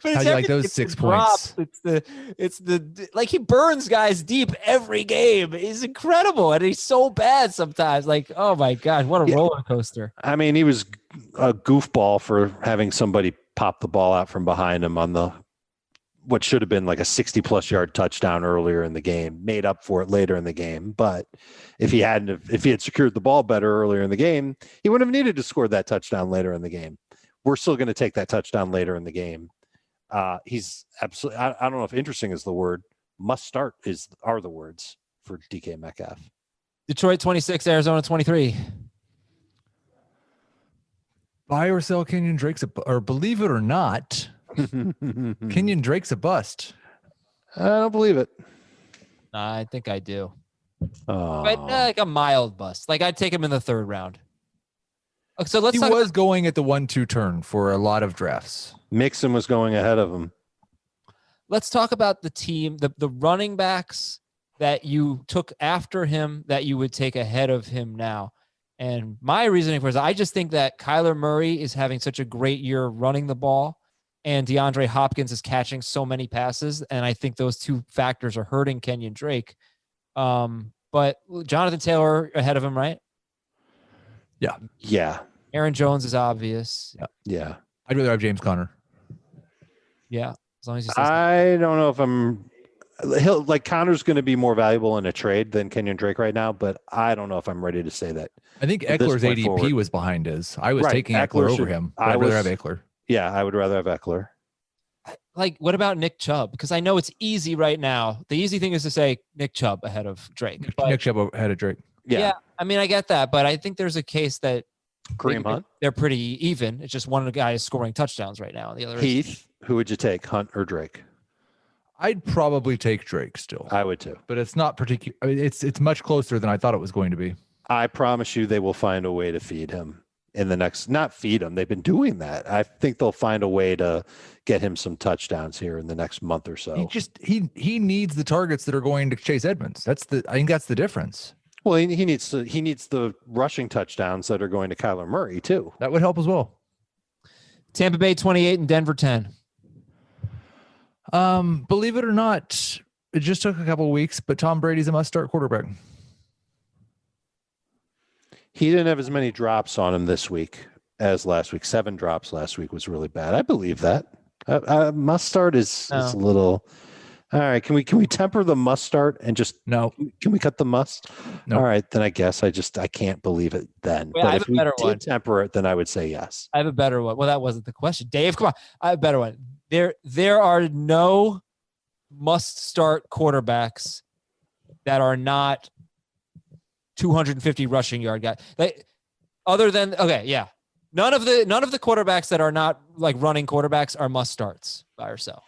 S1: But
S3: how do you like those 6 points?
S1: It's the like he burns guys deep every game. He's incredible, and he's so bad sometimes. Like, oh my god, what a roller coaster!
S2: I mean, he was a goofball for having somebody pop the ball out from behind him on the what should have been like a 60-plus yard touchdown earlier in the game. Made up for it later in the game, but if he had secured the ball better earlier in the game, he wouldn't have needed to score that touchdown later in the game. We're still going to take that touchdown later in the game. He's absolutely, I don't know if interesting is the word. Must start are the words for DK Metcalf.
S1: Detroit 26, Arizona 23.
S3: Buy or sell Kenyon Drake's, or believe it or not, Kenyon Drake's a bust.
S2: I don't believe it.
S1: I think I do.
S2: Oh.
S1: But like a mild bust. Like I'd take him in the 3rd round. So
S3: he was going at the 1-2 turn for a lot of drafts.
S2: Mixon was going ahead of him.
S1: Let's talk about the team, the running backs that you took after him that you would take ahead of him now. And my reasoning for it is I just think that Kyler Murray is having such a great year running the ball, and DeAndre Hopkins is catching so many passes. And I think those 2 factors are hurting Kenyon Drake. But Jonathan Taylor ahead of him, right?
S2: Yeah.
S1: Aaron Jones is obvious.
S2: Yeah.
S3: I'd rather have James Conner.
S1: Yeah. As long as
S2: I don't know if Connor's going to be more valuable in a trade than Kenyon Drake right now, but I don't know if I'm ready to say that.
S3: I think Eckler's ADP was behind his. I was taking Eckler over him. I'd rather have Eckler.
S2: Yeah, I would rather have Eckler.
S1: Like, what about Nick Chubb? Because I know it's easy right now. The easy thing is to say Nick Chubb ahead of Drake.
S3: Nick Chubb ahead of Drake.
S1: Yeah. I mean, I get that, but I think there's a case that
S2: Kareem Hunt.
S1: They're pretty even. It's just one of the guys scoring touchdowns right now. And the other
S2: Heath. Who would you take, Hunt or Drake?
S3: I'd probably take Drake still.
S2: I would too.
S3: But it's not particular. I mean, it's much closer than I thought it was going to be.
S2: I promise you they will find a way to feed him in the next, not feed him. They've been doing that. I think they'll find a way to get him some touchdowns here in the next month or so.
S3: He needs the targets that are going to Chase Edmonds. I think that's the difference.
S2: Well, he needs the rushing touchdowns that are going to Kyler Murray too.
S3: That would help as well.
S1: Tampa Bay 28 and Denver 10.
S3: Believe it or not, it just took a couple of weeks, but Tom Brady's a must-start quarterback.
S2: He didn't have as many drops on him this week as last week. 7 drops last week was really bad. I believe that. Must start is a little. All right. Can we temper the must start and just
S3: No.
S2: Can we cut the must?
S3: Nope.
S2: All right. Then I guess I can't believe it then.
S1: Wait, I
S2: but
S1: have
S2: if
S1: a
S2: we
S1: better
S2: did
S1: one.
S2: temper it, then I would say yes.
S1: I have a better one. Well, that wasn't the question. Dave, come on. I have a better one. There are no must-start quarterbacks that are not 250 rushing yard guys. Other than none of the quarterbacks that are not like running quarterbacks are must-starts by herself.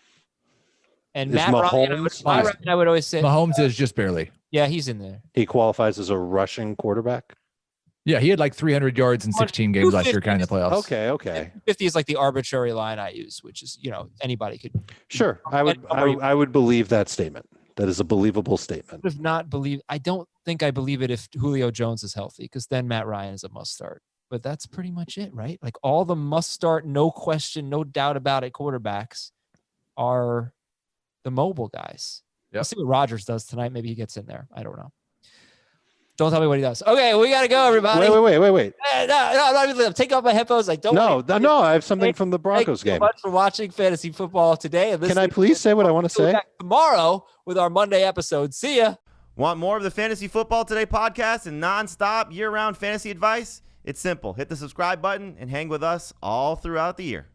S1: And
S2: Is
S1: Matt
S2: Mahomes,
S1: Ryan, I would always say
S3: Mahomes is just barely.
S1: Yeah, he's in there.
S2: he qualifies as a rushing quarterback.
S3: Yeah, he had like 300 yards in 16 games last year, kind of the playoffs.
S2: Okay.
S1: 50 is like the arbitrary line I use, which is, anybody could.
S2: Sure. I would believe that statement. That is a believable statement.
S1: I don't think I believe it if Julio Jones is healthy, because then Matt Ryan is a must start. But that's pretty much it, right? Like all the must start, no question, no doubt about it quarterbacks are the mobile guys.
S3: Yep.
S1: Let's see what Rodgers does tonight. Maybe he gets in there. I don't know. Don't tell me what he does. Okay, we got to go, everybody.
S2: Wait.
S1: No, take off my headphones. Like, don't.
S2: No, I have something from the Broncos game.
S1: Thank you so much for watching fantasy football today. And
S2: Can I please say what I want to say?
S1: Tomorrow with our Monday episode. See ya.
S4: Want more of the Fantasy Football Today podcast and nonstop year-round fantasy advice? It's simple. Hit the subscribe button and hang with us all throughout the year.